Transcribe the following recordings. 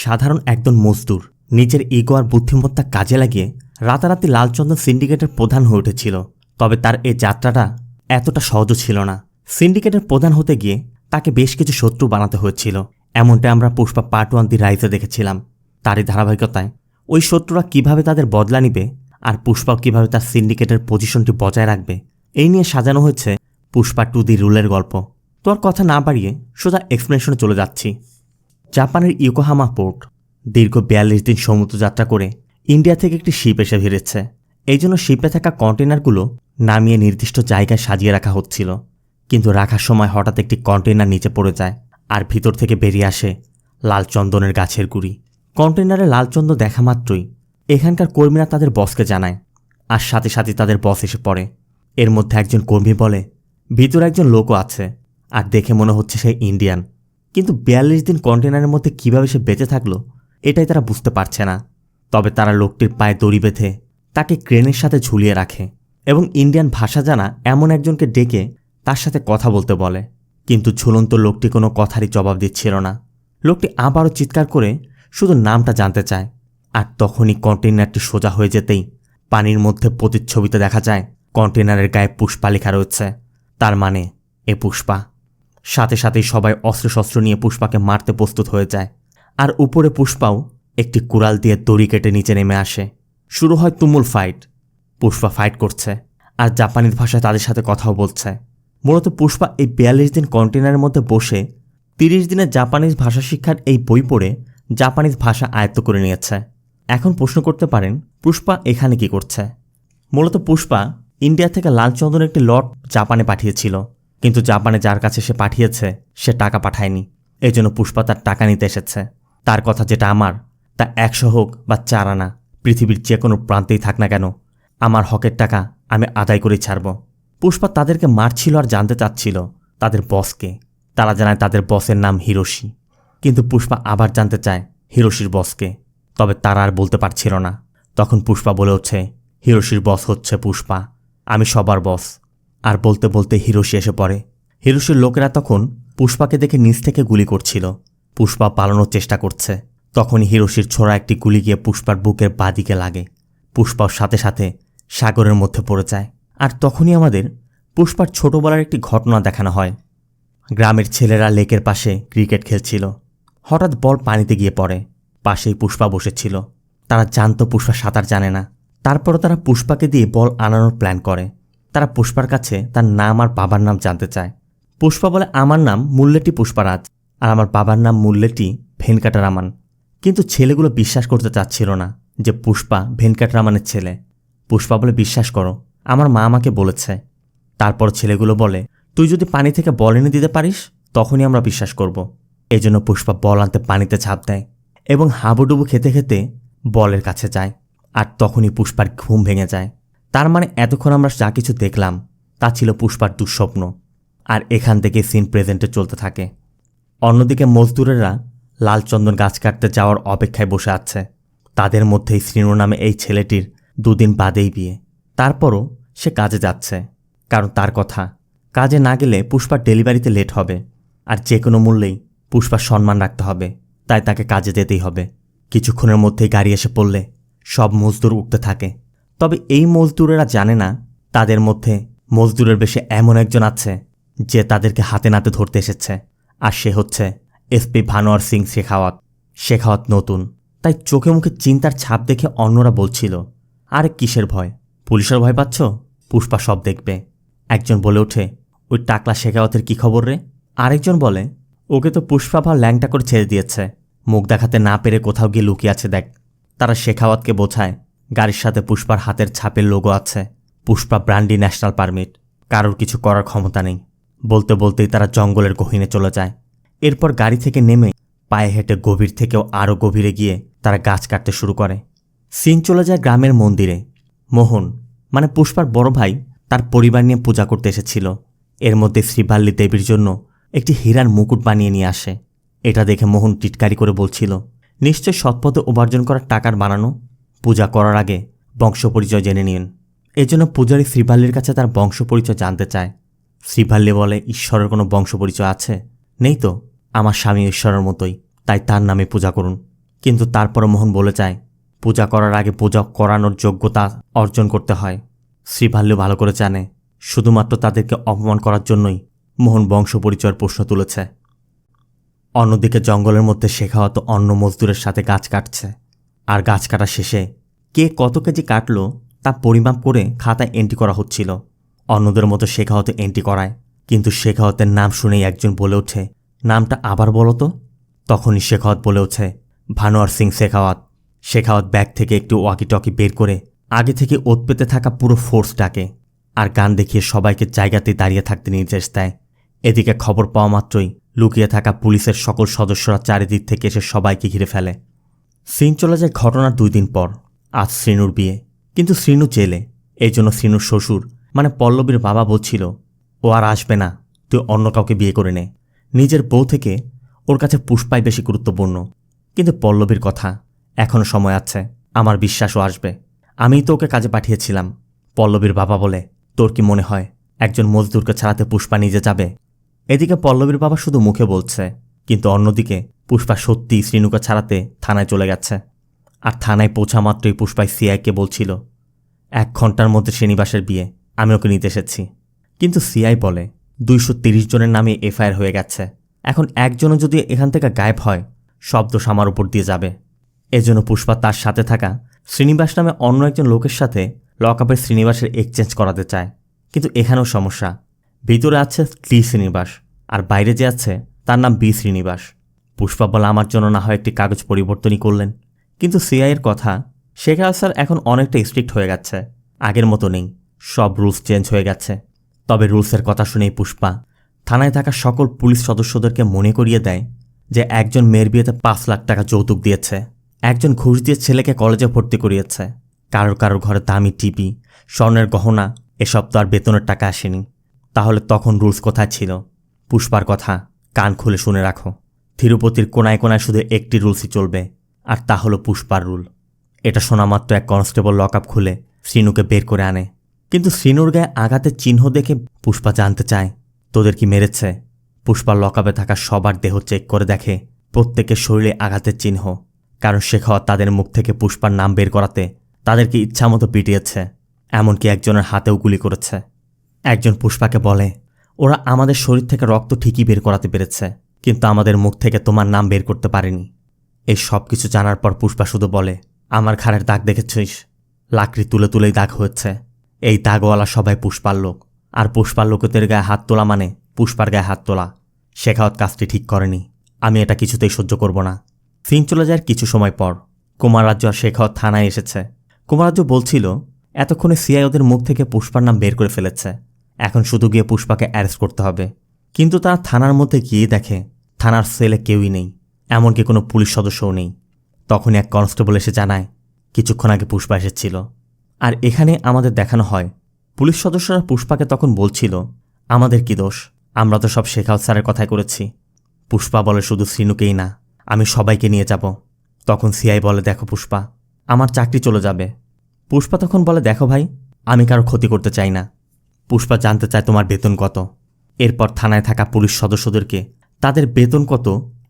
সাধারণ একজন মজদুর নিজের ইগো আর বুদ্ধিমত্তা কাজে লাগিয়ে রাতারাতি লালচন্দন সিন্ডিকেটের প্রধান হয়ে উঠেছিল। তবে তার এই যাত্রাটা এতটা সহজও ছিল না। সিন্ডিকেটের প্রধান হতে গিয়ে তাকে বেশ কিছু শত্রু বানাতে হয়েছিল। এমনটা আমরা পুষ্পা পার্ট 1 দি রাইজে দেখেছিলাম। তারই ধারাবাহিকতায় ওই শত্রুরা কিভাবে তাদের বদলা নিবে আর পুষ্পাও কিভাবে তার সিন্ডিকেটের পজিশনটি বজায় রাখবে, এই নিয়ে সাজানো হয়েছে পুষ্পা 2 দি রুলের গল্প। তো আর কথা না বাড়িয়ে সোজা এক্সপ্লেনেশনে চলে যাচ্ছি। জাপানের ইয়োকোহামা পোর্ট দীর্ঘ 42 দিন সমুদ্র যাত্রা করে ইন্ডিয়া থেকে একটি শিপ এসে ভিড়েছে। এই জন্য শিপে থাকা কন্টেনারগুলো নামিয়ে নির্দিষ্ট জায়গায় সাজিয়ে রাখা হচ্ছিল। কিন্তু রাখার সময় হঠাৎ একটি কন্টেনার নিচে পড়ে যায় আর ভিতর থেকে বেরিয়ে আসে লাল চন্দনের গাছের গুঁড়ি। কন্টেনারে লাল চন্দন দেখা মাত্রই এখানকার কর্মীরা তাদের বসকে জানায়, আর সাথে সাথে তাদের বস এসে পড়ে। এর মধ্যে একজন কর্মী বলে ভিতরে একজন লোকও আছে, আর দেখে মনে হচ্ছে সে ইন্ডিয়ান। কিন্তু 42 দিন কন্টেনারের মধ্যে কিভাবে সে বেঁচে থাকলো এটাই তারা বুঝতে পারছে না। তবে তারা লোকটির পায়ে দড়ি বেঁধে তাকে ক্রেনের সাথে ঝুলিয়ে রাখে এবং ইন্ডিয়ান ভাষা জানা এমন একজনকে ডেকে তার সাথে কথা বলতে বলে। কিন্তু ঝুলন্ত লোকটি কোনো কথারই জবাব দিচ্ছিল না। লোকটি আবারও চিৎকার করে শুধু নামটা জানতে চায়। আর তখনই কন্টেনারটি সোজা হয়ে যেতেই পানির মধ্যে প্রতিচ্ছবিতে দেখা যায় কন্টেনারের গায়ে পুষ্পা লেখা রয়েছে। তার মানে এ পুষ্পা। সাথে সাথেই সবাই অস্ত্রশস্ত্র নিয়ে পুষ্পাকে মারতে প্রস্তুত হয়ে যায়। আর উপরে পুষ্পাও একটি কুড়াল দিয়ে দড়ি কেটে নিচে নেমে আসে। শুরু হয় তুমুল ফাইট। পুষ্পা ফাইট করছে আর জাপানিজ ভাষায় তাদের সাথে কথাও বলছে। মূলত পুষ্পা এই 42 দিন কন্টেনারের মধ্যে বসে 30 দিনের জাপানিজ ভাষা শিক্ষার এই বই পড়ে জাপানিজ ভাষা আয়ত্ত করে নিয়েছে। এখন প্রশ্ন করতে পারেন পুষ্পা এখানে কি করছে? মূলত পুষ্পা ইন্ডিয়া থেকে লালচন্দনের একটি লট জাপানে পাঠিয়েছিল, কিন্তু জাপানে যার কাছে সে পাঠিয়েছে সে টাকা পাঠায়নি। এজন্য পুষ্পা তার টাকা নিতে এসেছে। তার কথা যেটা আমার, তা 100 হোক বা 4 আনা, পৃথিবীর যে কোনো প্রান্তেই থাক না কেন, আমার হকের টাকা আমি আদায় করেই ছাড়ব। পুষ্পা তাদেরকে মারছিল আর জানতে চাচ্ছিল তাদের বসকে। তারা জানায় তাদের বসের নাম হিরোশি। কিন্তু পুষ্পা আবার জানতে চায় হিরোশির বসকে। তবে তারা আর বলতে পারছিল না। তখন পুষ্পা বলে ওঠে, হিরোশির বস হচ্ছে পুষ্পা, আমি সবার বস। আর বলতে বলতে হিরোশি এসে পড়ে। হিরোশির লোকেরা তখন পুষ্পাকে দেখে নিচ থেকে গুলি করছিল। পুষ্পা পালানোর চেষ্টা করছে। তখনই হিরোশির ছোড়া একটি গুলি গিয়ে পুষ্পার বুকের বাঁদিকে লাগে। পুষ্পার সাথে সাথে সাগরের মধ্যে পড়ে যায়। আর তখনই আমাদের পুষ্পার ছোটবেলার একটি ঘটনা দেখানো হয়। গ্রামের ছেলেরা লেকের পাশে ক্রিকেট খেলছিল। হঠাৎ বল পানিতে গিয়ে পড়ে। পাশেই পুষ্পা বসেছিল। তারা জানতো পুষ্পা সাঁতার জানে না। তারপরও তারা পুষ্পাকে দিয়ে বল আনানোর প্ল্যান করে। তারা পুষ্পার কাছে তার নাম আর বাবার নাম জানতে চায়। পুষ্পা বলে, আমার নাম মুল্লেটি পুষ্পারাজ আর আমার বাবার নাম মুল্লেটি ভেনকাটারামান। কিন্তু ছেলেগুলো বিশ্বাস করতে চাচ্ছিল না যে পুষ্পা ভেনকাটারামানের ছেলে। পুষ্পা বলে, বিশ্বাস করো, আমার মা আমাকে বলেছে। তারপর ছেলেগুলো বলে, তুই যদি পানি থেকে বল এনে দিতে পারিস তখনই আমরা বিশ্বাস করব। এজন্য পুষ্পা বল আনতে পানিতে ঝাঁপ দেয় এবং হাবুডুবু খেতে খেতে বলের কাছে যায়। আর তখনই পুষ্পার ঘুম ভেঙে যায়। তার মানে এতক্ষণ আমরা যা কিছু দেখলাম তা ছিল পুষ্পার দুঃস্বপ্ন। আর এখান থেকে সিন প্রেজেন্টে চলতে থাকে। অন্যদিকে মজদুরেরা লালচন্দন গাছ কাটতে যাওয়ার অপেক্ষায় বসে আছে। তাদের মধ্যেই শ্রীনু নামে এই ছেলেটির 2 দিন বাদেই বিয়ে। তারপরও সে কাজে যাচ্ছে, কারণ তার কথা কাজে না গেলে পুষ্পার ডেলিভারিতে লেট হবে। আর যে কোনো মূল্যেই পুষ্পার সম্মান রাখতে হবে, তাই তাকে কাজে যেতেই হবে। কিছুক্ষণের মধ্যেই গাড়ি এসে পড়লে সব মজদুর উঠতে থাকে। তবে এই মজদুরেরা জানে না তাদের মধ্যে মজদুরের বেশে এমন একজন আছে যে তাদেরকে হাতে নাতে ধরতে এসেছে। আর সে হচ্ছে এসপি ভানোয়ার সিং শেখাওয়াত। শেখাওয়াত নতুন, তাই চোখে মুখে চিন্তার ছাপ দেখে অন্যরা বলছিল, আরে কিসের ভয়, পুলিশের ভয় পাচ্ছ? পুষ্পা সব দেখবে। একজন বলে ওঠে, ওই টাকলা শেখাওয়াতের কি খবর রে? আরেকজন বলে, ওকে তো পুষ্পা ভা ল্যাংটা করে ছেড়ে দিয়েছে, মুখ দেখাতে না পেরে কোথাও গিয়ে লুকিয়ে আছে দেখ। তারা শেখাওয়াতকে বোঝায় গাড়ির সাথে পুষ্পার হাতের ছাপের লোগো আছে। পুষ্পা ব্র্যান্ডি ন্যাশনাল পারমিট, কারোর কিছু করার ক্ষমতা নেই। বলতে বলতেই তারা জঙ্গলের গহীনে চলে যায়। এরপর গাড়ি থেকে নেমে পায়ে হেঁটে গভীর থেকেও আরও গভীরে গিয়ে তারা গাছ কাটতে শুরু করে। সিন চলে যায় গ্রামের মন্দিরে। মোহন মানে পুষ্পার বড় ভাই তার পরিবার নিয়ে পূজা করতে এসেছিল। এর মধ্যে শ্রীভাল্লী দেবীর জন্য একটি হীরার মুকুট বানিয়ে নিয়ে আসে। এটা দেখে মোহন টিটকারি করে বলছিল, নিশ্চয় সৎপথে উপার্জন করার টাকার বানানো। পূজা করার আগে বংশ পরিচয় জেনে নিন। এজন্য পূজারী শ্রীভাল্লির কাছে তার বংশ পরিচয় জানতে চায়। শ্রীভাল্লি বলে, ঈশ্বরের কোনো বংশ পরিচয় আছে? নেই তো, আমার স্বামী ঈশ্বরের মতোই, তাই তার নামে পূজা করুন। কিন্তু তারপরও মোহন বলে যায় পূজা করার আগে পূজা করানোর যোগ্যতা অর্জন করতে হয়। শ্রীভাল্লু ভালো করে জানে শুধুমাত্র তাদেরকে অপমান করার জন্যই মোহন বংশ পরিচয়ের প্রশ্ন তুলেছে। অন্যদিকে জঙ্গলের মধ্যে শেখাওয়াত অন্য মজদুরের সাথে গাছ কাটছে, আর গাছ কাটা শেষে কে কত কেজি কাটল তা পরিমাপ করে খাতায় এন্ট্রি করা হচ্ছিল। অন্যদের মতো শেখাওয়াত এন্ট্রি করায়, কিন্তু শেখাওয়াতের নাম শুনেই একজন বলে ওঠে, নামটা আবার বলো তো। তখনই শেখাওয়াত বলে ওঠে, ভানোয়ার সিং শেখাওয়াত। শেখাওয়াত ব্যাগ থেকে একটু ওয়াকি টকি বের করে আগে থেকে ওত পেতে থাকা পুরো ফোর্স ডাকে আর গান দেখিয়ে সবাইকে জায়গাতে দাঁড়িয়ে থাকতে নির্দেশ দেয়। এদিকে খবর পাওয়া মাত্রই লুকিয়ে থাকা পুলিশের সকল সদস্যরা চারিদিক থেকে এসে সবাইকে ঘিরে ফেলে। সিন চলে যায় ঘটনার 2 দিন পর। আজ শ্রীনুর বিয়ে, কিন্তু শ্রীনু জেলে। এই জন্য শ্রীনুর শ্বশুর মানে পল্লবীর বাবা বলছিল, ও আর আসবে না, তুই অন্য কাউকে বিয়ে করে নে। নিজের বউ থেকে ওর কাছে পুষ্পাই বেশি গুরুত্বপূর্ণ। কিন্তু পল্লবীর কথা, এখনও সময় আছে, আমার বিশ্বাসও আসবে, আমিই তো ওকে কাজে পাঠিয়েছিলাম। পল্লবীর বাবা বলে, তোর কি মনে হয় একজন মজদুরকে ছাড়াতে পুষ্পা নিজে যাবে? এদিকে পল্লবীর বাবা শুধু মুখে বলছে, কিন্তু অন্যদিকে পুষ্পা সত্যিই শ্রীনুকে ছাড়াতে থানায় চলে গেছে। আর থানায় পৌঁছা মাত্রই পুষ্পায় সিআইকে বলছিল 1 ঘন্টার মধ্যে শ্রীনিবাসের বিয়ে, আমি ওকে নিতে এসেছি। কিন্তু সিআই বলে 230 জনের নামে এফআইআর হয়ে গেছে, এখন একজনও যদি এখান থেকে গায়েব হয় সব দোষ আমার উপর দিয়ে যাবে। এজন্য পুষ্পা তার সাথে থাকা শ্রীনিবাস নামে অন্য একজন লোকের সাথে লকআপের শ্রীনিবাসের এক্সচেঞ্জ করাতে চায়। কিন্তু এখানেও সমস্যা, ভিতরে আছে টি শ্রীনিবাস আর বাইরে যে আছে তার নাম বি শ্রীনিবাস। পুষ্পা বলে, আমার জন্য না হয় একটি কাগজ পরিবর্তনই করলেন। কিন্তু সিআইয়ের কথা, শেখাওয়াত স্যার এখন অনেকটা স্ট্রিক্ট হয়ে গেছে, আগের মতো নেই, সব রুলস চেঞ্জ হয়ে গেছে। তবে রুলসের কথা শুনেই পুষ্পা থানায় থাকা সকল পুলিশ সদস্যদেরকে মনে করিয়ে দেয় যে একজন মেয়ের বিয়েতে 5 লাখ টাকা যৌতুক দিয়েছে, একজন ঘুষ দিয়ে ছেলেকে কলেজে ভর্তি করিয়েছে, কারোর ঘরে দামি টিভি, স্বর্ণের গহনা, এসব তো আর বেতনের টাকা আসেনি। তাহলে তখন রুলস কোথায় ছিল? পুষ্পার কথা কান খুলে শুনে রাখো, তিরুপতির কোনায় কোনায় শুধু একটি রুলসই চলবে, আর তা হলো পুষ্পার রুল। এটা শোনা মাত্র এক কনস্টেবল লকআপ খুলে শ্রীনুকে বের করে আনে। কিন্তু শ্রীনুর গায়ে আঘাতের চিহ্ন দেখে পুষ্পা জানতে চায়, তোদের কি মেরেছে? পুষ্পার লকআপে থাকা সবার দেহ চেক করে দেখে প্রত্যেকের শরীরে আঘাতের চিহ্ন, কারণ শেখাওয়াত তাদের মুখ থেকে পুষ্পার নাম বের করাতে তাদেরকে ইচ্ছামতো পিটিয়েছে, এমনকি একজনের হাতেও গুলি করেছে। একজন পুষ্পাকে বলে, ওরা আমাদের শরীর থেকে রক্ত ঠিকই বের করাতে পেরেছে, কিন্তু আমাদের মুখ থেকে তোমার নাম বের করতে পারেনি। এই সব কিছু জানার পর পুষ্পা শুধু বলে, আমার ঘাড়ের দাগ দেখেছিস? লাকড়ি তুলে তুলেই দাগ হয়েছে। এই দাগওয়ালা সবাই পুষ্পার লোক, আর পুষ্পার লোকেদের গায়ে হাত তোলা মানে পুষ্পার গায়ে হাত তোলা। শেখাওয়াত কাজটি ঠিক করেনি, আমি এটা কিছুতেই সহ্য করব না। সিন চলে যায় কিছু সময় পর। কুমাররাজ্য আর শেখাওয়াত থানায় এসেছে। কুমাররাজ্য বলছিল এতক্ষণে সিআই ওদের মুখ থেকে পুষ্পার নাম বের করে ফেলেছে, এখন শুধু গিয়ে পুষ্পাকে অ্যারেস্ট করতে হবে। কিন্তু তারা থানার মধ্যে গিয়ে দেখে থানার সেলে কেউই নেই, এমনকি কোনো পুলিশ সদস্যও নেই। তখনই এক কনস্টেবল এসে জানায় কিছুক্ষণ আগে পুষ্পা এসেছিল। আর এখানে আমাদের দেখানো হয় পুলিশ সদস্যরা পুষ্পাকে তখন বলছিল, আমাদের কি দোষ, আমরা তো সব শেখাওয়াত স্যারের কথাই করেছি। পুষ্পা বলে, শুধু শ্রীনুকেই না, আমি সবাইকে নিয়ে যাব। তখন সিআই বলে, দেখো পুষ্পা, আমার চাকরি চলে যাবে। পুষ্পা তখন বলে, দেখো ভাই, আমি কারো ক্ষতি করতে চাই না। পুষ্পা জানতে চায় তোমার বেতন কত। এরপর থানায় থাকা পুলিশ সদস্যদেরকে তাদের বেতন কত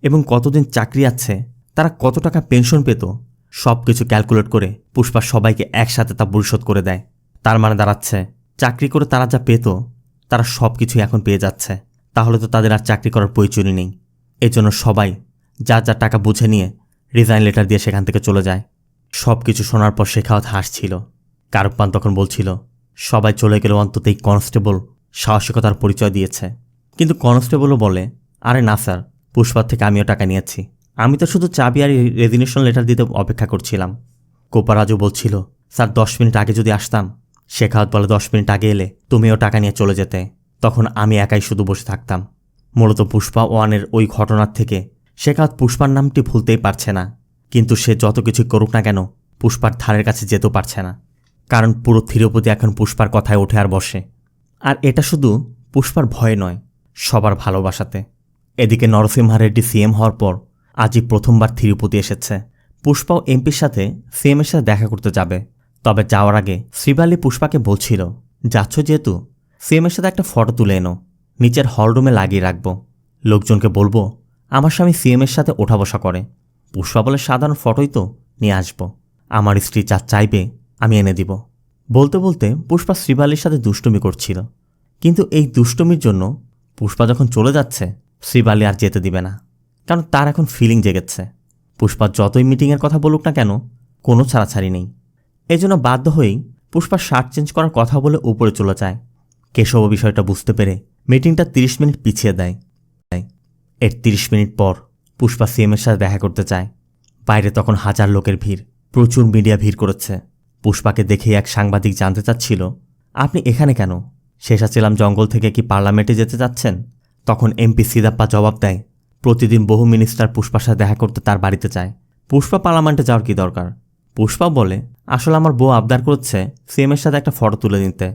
এবং কতদিন চাকরি আছে, তারা কত টাকা পেনশন পেত, সব কিছু ক্যালকুলেট করে পুষ্পা সবাইকে একসাথে তা পরিশোধ করে দেয়। তার মানে দাঁড়াচ্ছে চাকরি করে তারা যা পেত তারা সব কিছুই এখন পেয়ে যাচ্ছে, তাহলে তো তাদের আর চাকরি করার প্রয়োজনই নেই। এজন্য সবাই যা যা টাকা বুঝে নিয়ে রিজাইন লেটার দিয়ে সেখান থেকে চলে যায়। সব কিছু শোনার পর শেখাওয়াত হাসছিল। কারুপ্পান তখন বলছিল, সবাই চলে গেলেও অন্তত এই কনস্টেবল সাহসিকতার পরিচয় দিয়েছে। কিন্তু কনস্টেবলও বলে, আরে না স্যার, পুষ্পার থেকে আমিও টাকা নিয়েছি, আমি তো শুধু চাবি আর রেজিগনেশন লেটার দিতে অপেক্ষা করছিলাম। কোপারাজু বলছিল, স্যার 10 মিনিট আগে যদি আসতাম। শেখাওয়াত বলে, 10 মিনিট আগে এলে তুমিও টাকা নিয়ে চলে যেতে, তখন আমি একাই শুধু বসে থাকতাম। মূলত পুষ্পা 1-এর ওই ঘটনার থেকে শেখাওয়াত পুষ্পার নামটি ভুলতেই পারছে না, কিন্তু সে যত কিছু করুক না কেন পুষ্পার ধারের কাছে যেতেও পারছে না, কারণ পুরো তিরুপতি এখন পুষ্পার কথায় ওঠে আর বসে। আর এটা শুধু পুষ্পার ভয়ে নয়, সবার ভালোবাসাতে। এদিকে নরসিংহা রেড্ডি সিএম হওয়ার পর আজই প্রথমবার তিরুপতি এসেছে। পুষ্পাও এমপির সাথে সিএমের সাথে দেখা করতে যাবে। তবে যাওয়ার আগে শ্রীবালি পুষ্পাকে বলছিল, যাচ্ছ যেহেতু সিএমের সাথে একটা ফটো তুলে এনো, নিচের হলরুমে লাগিয়ে রাখবো। লোকজনকে বলবো আমার স্বামী সিএমের সাথে ওঠা বসা করে, পুষ্পা বলে, সাধারণ ফটোই তো, নিয়ে আসব। আমার স্ত্রী যা চাইবে আমি এনে দিব। বলতে বলতে পুষ্পা শ্রীবালির সাথে দুষ্টুমি করছিল, কিন্তু এই দুষ্টুমির জন্য পুষ্পা যখন চলে যাচ্ছে শ্রীবালি আর যেতে দিবে না, কারণ তার এখন ফিলিং জেগেছে। পুষ্পা যতই মিটিংয়ের কথা বলুক না কেন, কোনো ছাড়াছাড়ি নেই। এজন্য বাধ্য হয়েই পুষ্পা শার্ট চেঞ্জ করার কথা বলে উপরে চলে যায়। কেশব বিষয়টা বুঝতে পেরে মিটিংটা 30 মিনিট পিছিয়ে দেয়। এর 30 মিনিট পর পুষ্পা সিএমের সাথে দেখা করতে চায়। বাইরে তখন হাজার লোকের ভিড়, প্রচুর মিডিয়া ভিড় করেছে। পুষ্পাকে দেখে এক সাংবাদিক জানতে চাচ্ছিল, আপনি এখানে কেন? শেষাচিলাম জঙ্গল থেকে কি পার্লামেন্টে যেতে চাচ্ছেন? তখন এমপি সিদাপ্পা জবাব দেয়, প্রতিদিন বহু মিনিস্টার পুষ্পার সাথে দেখা করতে তার বাড়িতে যায়, পুষ্পা পার্লামেন্টে যাওয়ার কি দরকার? পুষ্পা বলে, আসলে আমার বউ আবদার করছে সিএমের সাথে একটা ফটো তুলে নিতে,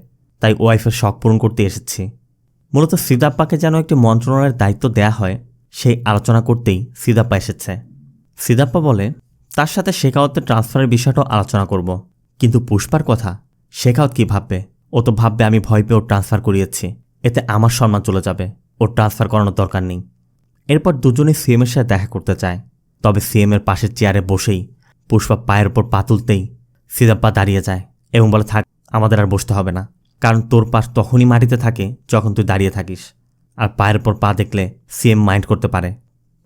তাই ওয়াইফের শখ পূরণ করতে এসেছি। মূলত সিদাপ্পাকে যেন একটি মন্ত্রণালয়ের দায়িত্ব দেয়া হয় সেই আলোচনা করতেই সিদাপ্পা এসেছে। সিদাপ্পা বলে, তার সাথে শেখাওয়াতের ট্রান্সফারের বিষয়টাও আলোচনা করব, কিন্তু পুষ্পার কথা শেখাওয়াত কি ভাববে? ও তো ভাববে আমি ভয় পেয়ে ওর ট্রান্সফার করিয়েছি, এতে আমার সম্মান চলে যাবে, ওর ট্রান্সফার করানোর দরকার নেই। এরপর দুজনেই সিএমের সাথে দেখা করতে চায়। তবে সিএমের পাশের চেয়ারে বসেই পুষ্পা পায়ের ওপর পা তুলতেই সিদাপ্পা দাঁড়িয়ে যায় এবং বলে, থাক, আমাদের আর বসতে হবে না, কারণ তোর পাশ তখনই মাটিতে থাকে যখন তুই দাঁড়িয়ে থাকিস, আর পায়ের ওপর পা দেখলে সিএম মাইন্ড করতে পারে।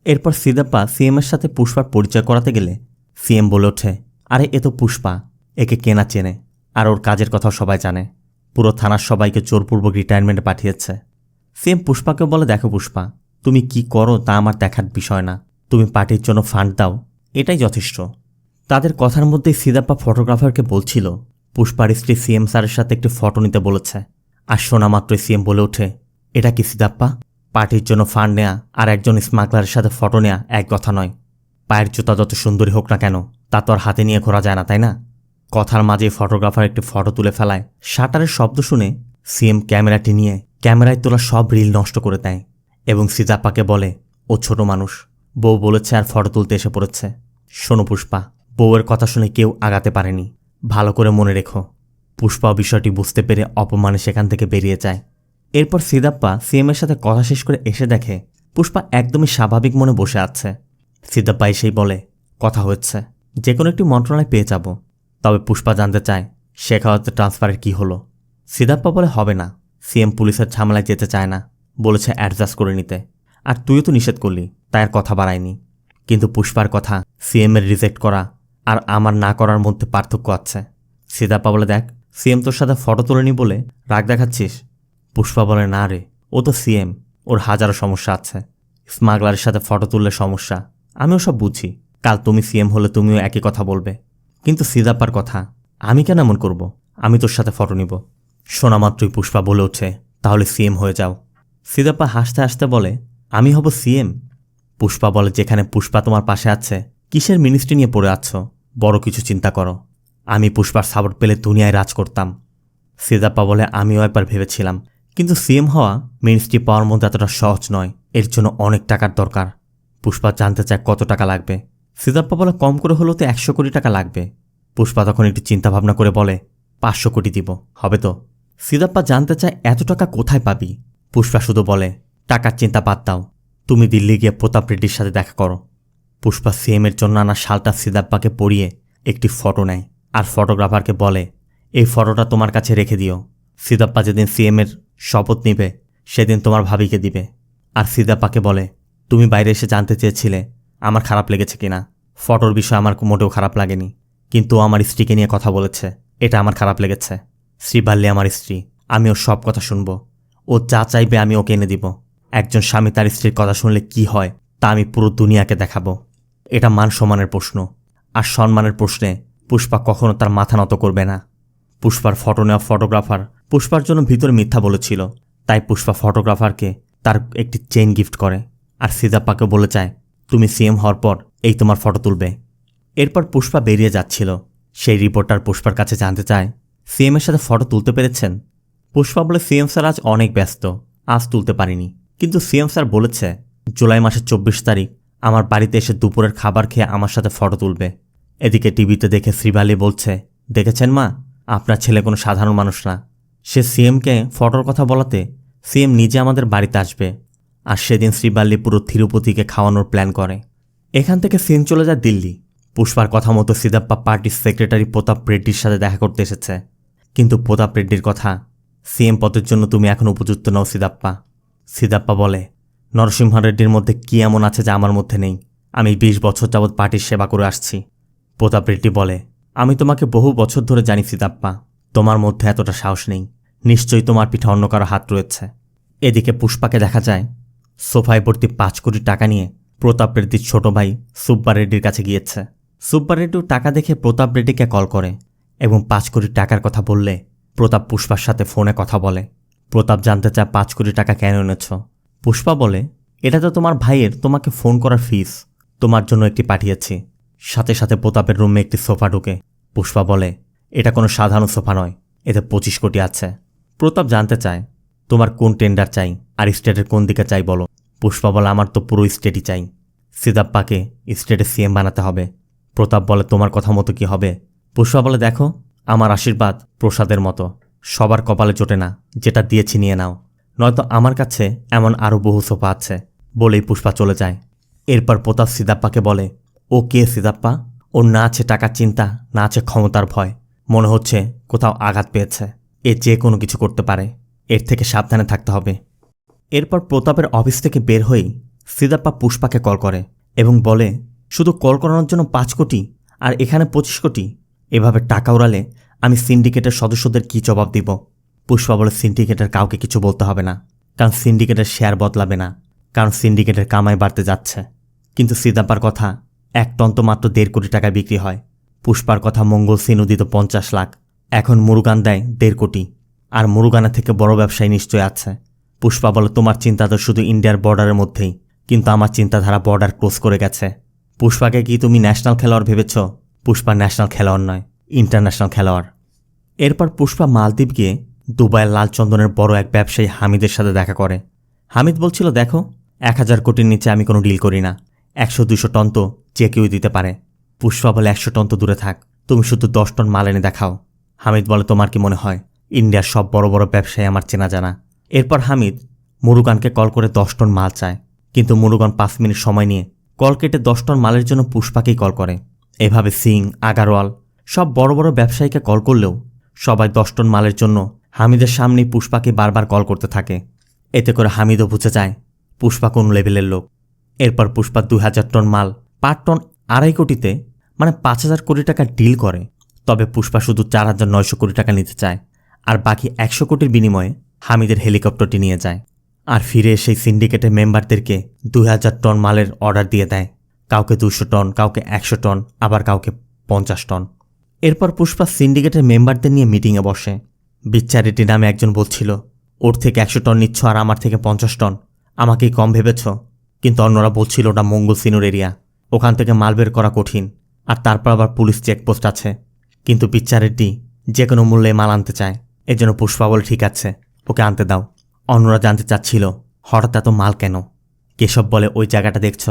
এরপর সিদাপ্পা সিএমের সাথে পুষ্পার পরিচয় করাতে গেলে সিএম বলে ওঠে, আরে এ তো পুষ্পা, একে কেনা চেনে, আর ওর কাজের কথাও সবাই জানে, পুরো থানার সবাইকে জোরপূর্বক রিটায়ারমেন্টে পাঠিয়েছে। সিএম পুষ্পাকে বলে, দেখো পুষ্পা, তুমি কি করো তা আমার দেখার বিষয় না, তুমি পার্টির জন্য ফান্ড দাও, এটাই যথেষ্ট। তাদের কথার মধ্যেই সিদাপ্পা ফটোগ্রাফারকে বলছিল পুষ্পার স্ত্রী সিএম স্যারের সাথে একটি ফটো নিতে বলেছে। আর শোনা মাত্রই সিএম বলে ওঠে, এটা কি সিদাপ্পা? পার্টির জন্য ফান্ড নেয়া আর একজন স্মাগলারের সাথে ফটো নেয়া এক কথা নয়। পায়ের জুতা যত সুন্দরী হোক না কেন, তা তো আর হাতে নিয়ে ঘোরা যায় না, তাই না? কথার মাঝে ফটোগ্রাফার একটি ফটো তুলে ফেলায়। শাটারের শব্দ শুনে সিএম ক্যামেরাটি নিয়ে ক্যামেরায় তোলা সব রিল নষ্ট করে দেয় এবং সিদাপ্পাকে বলে, ও ছোট মানুষ, বউ বলেছে আর ফটো তুলতে এসে পড়েছে। শোনো পুষ্পা, বউয়ের কথা শুনে কেউ আগাতে পারেনি, ভালো করে মনে রেখো। পুষ্পাও বিষয়টি বুঝতে পেরে অপমানে সেখান থেকে বেরিয়ে যায়। এরপর সিদাপ্পা সিএমের সাথে কথা শেষ করে এসে দেখে পুষ্পা একদমই স্বাভাবিক মনে বসে আছে। সিদাপ্পা এসেই বলে, কথা হচ্ছে, যে কোনো একটি মন্ত্রণালয় পেয়ে যাব। তবে পুষ্পা জানতে চায় শেখাওয়াতের ট্রান্সফারের কি হলো। সিদাপ্পা বলে, হবে না, সিএম পুলিশের ঝামেলায় যেতে চায় না, বলেছে অ্যাডজাস্ট করে নিতে, আর তুইও তো নিষেধ করলি, তাই আর কথা বাড়ায়নি। কিন্তু পুষ্পার কথা সিএমের রিজেক্ট করা আর আমার না করার মধ্যে পার্থক্য আছে। সিদাপ্পা বলে, দেখ, সিএম তোর সাথে ফটো তোলেনি বলে রাগ দেখাচ্ছিস? পুষ্পা বলে, না রে, ও তো সিএম, ওর হাজারো সমস্যা আছে, স্মাগলারের সাথে ফটো তুললে সমস্যা, আমিও সব বুঝি, কাল তুমি সিএম হলে তুমিও একই কথা বলবে। কিন্তু সিদাপ্পার কথা, আমি কেন এমন করব? আমি তোর সাথে ফটো নিব। শোনা মাত্রই পুষ্পা বলে ওঠে, তাহলে সিএম হয়ে যাও। সিদাপ্পা হাসতে হাসতে বলে, আমি হব সিএম? পুষ্পা বলে, যেখানে পুষ্পা তোমার পাশে আছে, কিসের মিনিস্ট্রি নিয়ে পড়ে আছো? বড় কিছু চিন্তা করো। আমি পুষ্পার সাপোর্ট পেলে দুনিয়ায় রাজ করতাম। সিদাপ্পা বলে, আমিও একবার ভেবেছিলাম, কিন্তু সিএম হওয়া মিনিস্ট্রি পাওয়ার মধ্যে এতটা সহজ নয়, এর জন্য অনেক টাকার দরকার। পুষ্পা জানতে চায় কত টাকা লাগবে। সিদাপ্পা বলে, কম করে হলেও তো 100 কোটি টাকা লাগবে। পুষ্পা তখন একটু চিন্তাভাবনা করে বলে, 500 কোটি দিব, হবে তো? সিদাপ্পা জানতে চায় এত টাকা কোথায় পাবি? পুষ্পা শুধু বলে, টাকার চিন্তা বাদ দাও, তুমি দিল্লি গিয়ে প্রতাপ রেড্ডির সাথে দেখা করো। পুষ্পা সিএমের জন্য আনা শালটা সিদাপ্পাকে পরিয়ে একটি ফটো নেয় আর ফটোগ্রাফারকে বলে, এই ফটোটা তোমার কাছে রেখে দিও। সিদাপ্পা যেদিন সিএমের শপথ নিবে সেদিন তোমার ভাবিকে দিবে। আর সিদাপ্পাকে বলে, তুমি বাইরে এসে জানতে চেয়েছিলে আমার খারাপ লেগেছে কিনা। ফটোর বিষয় আমার মোটেও খারাপ লাগেনি, কিন্তু আমার স্ত্রীকে নিয়ে কথা বলেছে, এটা আমার খারাপ লেগেছে। শ্রীবাল্লি আমার স্ত্রী, আমি ওর সব কথা শুনব, ও যা চাইবে আমি ওকে এনে দিব। একজন স্বামী তার স্ত্রীর কথা শুনলে কি হয় তা আমি পুরো দুনিয়াকে দেখাবো। এটা মান সম্মানের প্রশ্ন, আর সম্মানের প্রশ্নে পুষ্পা কখনো তার মাথা নত করবে না। পুষ্পার ফটো নেওয়া ফটোগ্রাফার পুষ্পার জন্য ভিতরে মিথ্যা বলেছিল, তাই পুষ্পা ফটোগ্রাফারকে তার একটি চেইন গিফট করে আর সিদাপ্পাকে বলে চায়, তুমি সিএম হওয়ার পর এই তোমার ফটো তুলবে। এরপর পুষ্পা বেরিয়ে যাচ্ছিল। সেই রিপোর্টার পুষ্পার কাছে জানতে চায়, সিএমের সাথে ফটো তুলতে পেরেছেন? পুষ্পা বলে, সিএম স্যার আজ অনেক ব্যস্ত, আজ তুলতে পারিনি, কিন্তু সিএম স্যার বলেছে জুলাই মাসের 24 তারিখ আমার বাড়িতে এসে দুপুরের খাবার খেয়ে আমার সাথে ফটো তুলবে। এদিকে টিভিতে দেখে শ্রীবালি বলছে, দেখেছেন মা, আপনার ছেলে কোনো সাধারণ মানুষ না, সে সিএমকে ফটোর কথা বলাতে সিএম নিজে আমাদের বাড়িতে আসবে। আর সেদিন শ্রীবাল্লি পুরো তিরুপতিকে খাওয়ানোর প্ল্যান করে। এখান থেকে সিন চলে যায় দিল্লি। পুষ্পার কথা মতো সিদাপ্পা পার্টির সেক্রেটারি প্রতাপ রেড্ডির সাথে দেখা করতে এসেছে। কিন্তু প্রতাপ রেড্ডির কথা, সিএম পদের জন্য তুমি এখন উপযুক্ত নও সিদাপ্পা। সিদাপ্পা বলে, নরসিংহ রেড্ডির মধ্যে কি এমন আছে যা আমার মধ্যে নেই? আমি 20 বছর যাবৎ পার্টির সেবা করে আসছি। প্রতাপ রেড্ডি বলে, আমি তোমাকে বহু বছর ধরে জানি সিদাপ্পা, তোমার মধ্যে এতটা সাহস নেই। নিশ্চয়ই তোমার পিঠে অন্য কারো হাত রয়েছে। এদিকে পুষ্পাকে দেখা যায় সোফায় ভর্তি 5 কোটি টাকা নিয়ে প্রতাপ রেড্ডির ছোট ভাই সুব্বা রেড্ডির কাছে গিয়েছে। সুব্বা রেড্ডিও টাকা দেখে প্রতাপ রেড্ডিকে কল করে এবং 5 কোটি টাকার কথা বললে প্রতাপ পুষ্পার সাথে ফোনে কথা বলে। প্রতাপ জানতে চায় 5 কোটি টাকা কেন এনেছ। পুষ্পা বলে, এটা তো তোমার ভাইয়ের তোমাকে ফোন করার ফিস, তোমার জন্য একটি পাঠিয়েছি। সাথে সাথে প্রতাপের রুমে একটি সোফা ঢুকে। পুষ্পা বলে, এটা কোনো সাধারণ সোফা নয়, এতে 25 কোটি আছে। প্রতাপ জানতে চায়, তোমার কোন টেন্ডার চাই আর স্টেটের কোন দিকে চাই বলো। পুষ্পা বলে, আমার তো পুরো স্টেটই চাই। সিদাপ্পাকে স্টেটের সিএম বানাতে হবে। প্রতাপ বলে, তোমার কথা মতো কি হবে? পুষ্পা বলে, দেখো, আমার আশীর্বাদ প্রসাদের মতো, সবার কপালে জোটে না, যেটা দিয়েছি নিয়ে নাও, নয়তো আমার কাছে এমন আরও বহু সোফা আছে। বলেই পুষ্পা চলে যায়। এরপর প্রতাপ সিদাপ্পাকে বলে, ও কে সিদাপ্পা? ওর না আছে টাকার চিন্তা, না আছে ক্ষমতার ভয়। মনে হচ্ছে কোথাও আঘাত পেয়েছে। এ যে কোনো কিছু করতে পারে, এর থেকে সাবধানে থাকতে হবে। এরপর প্রতাপের অফিস থেকে বের হয়েই সিদাপ্পা পুষ্পাকে কল করে এবং বলে, শুধু কল করানোর জন্য 5 কোটি আর এখানে 25 কোটি, এভাবে টাকা উড়ালে আমি সিন্ডিকেটের সদস্যদের কি জবাব দিব? পুষ্পা বলে, সিন্ডিকেটের কাউকে কিছু বলতে হবে না, কারণ সিন্ডিকেটের শেয়ার বদলাবে না, কারণ সিন্ডিকেটের কামাই বাড়তে যাচ্ছে। কিন্তু সিদাপ্পার কথা, 1 টন তো মাত্র 1.5 কোটি টাকায় বিক্রি হয়। পুষ্পার কথা, মঙ্গল সিনু দিত 50 লাখ, এখন মুরুগান দেয় 1.5 কোটি, আর মুরুগানা থেকে বড় ব্যবসায়ী নিশ্চয় আছে। পুষ্পা বলে, তোমার চিন্তা তো শুধু ইন্ডিয়ার বর্ডারের মধ্যেই, কিন্তু আমার চিন্তাধারা বর্ডার ক্রস করে গেছে। পুষ্পাকে কি তুমি ন্যাশনাল খেলোয়াড় ভেবেছ? পুষ্পা ন্যাশনাল খেলোয়াড় নয়, ইন্টারন্যাশনাল খেলোয়াড়। এরপর পুষ্পা মালদ্বীপ গিয়ে দুবাইয়ের লালচন্দনের বড় এক ব্যবসায়ী হামিদের সাথে দেখা করে। হামিদ বলছিল, দেখো, 1000 কোটির নিচে আমি কোনো ডিল করি না, 100-200 টন তো যে কেউই দিতে পারে। পুষ্পা বলে, 100 টন তো দূরে থাক, তুমি শুধু 10 টন মাল এনে দেখাও। হামিদ বলে, তোমার কি মনে হয় ইন্ডিয়ার সব বড় বড় ব্যবসায়ী আমার চেনা জানা? এরপর হামিদ মুরুগানকে কল করে 10 টন মাল চায়, কিন্তু মুরুগান 5 মিনিট সময় নিয়ে কল কেটে 10 টন মালের জন্য পুষ্পাকেই কল করে। এভাবে সিং, আগারওয়াল সব বড় বড় ব্যবসায়ীকে কল করলেও সবাই 10 টন মালের জন্য হামিদের সামনেই পুষ্পাকে বারবার কল করতে থাকে। এতে করে হামিদও বুঝে যায় পুষ্পা কোন লেভেলের লোক। এরপর পুষ্পা 2000 টন মাল পার টন 2.5 কোটিতে, মানে 5000 কোটি টাকা ডিল করে। তবে পুষ্পা শুধু 4900 কোটি টাকা নিতে চায়, আর বাকি 100 কোটির বিনিময়ে হামিদের হেলিকপ্টারটি নিয়ে যায়। আর ফিরে এসে সিন্ডিকেটের মেম্বারদেরকে 2000 টন মালের অর্ডার দিয়ে দেয়, কাউকে 200 টন, কাউকে 100 টন, আবার কাউকে 50 টন। এরপর পুষ্পা সিন্ডিকেটের মেম্বারদের নিয়ে মিটিংয়ে বসে। বিচ্চারিটি নামে একজন বলছিল, ওর থেকে 100 টন নিচ্ছ আর আমার থেকে 50 টন, আমাকেই কম ভেবেছ? কিন্তু অন্যরা বলছিল ওটা মঙ্গল সিনুর এরিয়া, ওখান থেকে মাল বের করা কঠিন, আর তারপর আবার পুলিশ চেকপোস্ট আছে। কিন্তু বিচ্চারিটি যে কোনো মূল্যে মাল আনতে চায়, এজন্য পুষ্পা বলে, ঠিক আছে, ওকে আনতে দাও। অন্যরা জানতে চাচ্ছিল হঠাৎ এত মাল কেন। কেশব বলে, ওই জায়গাটা দেখছ,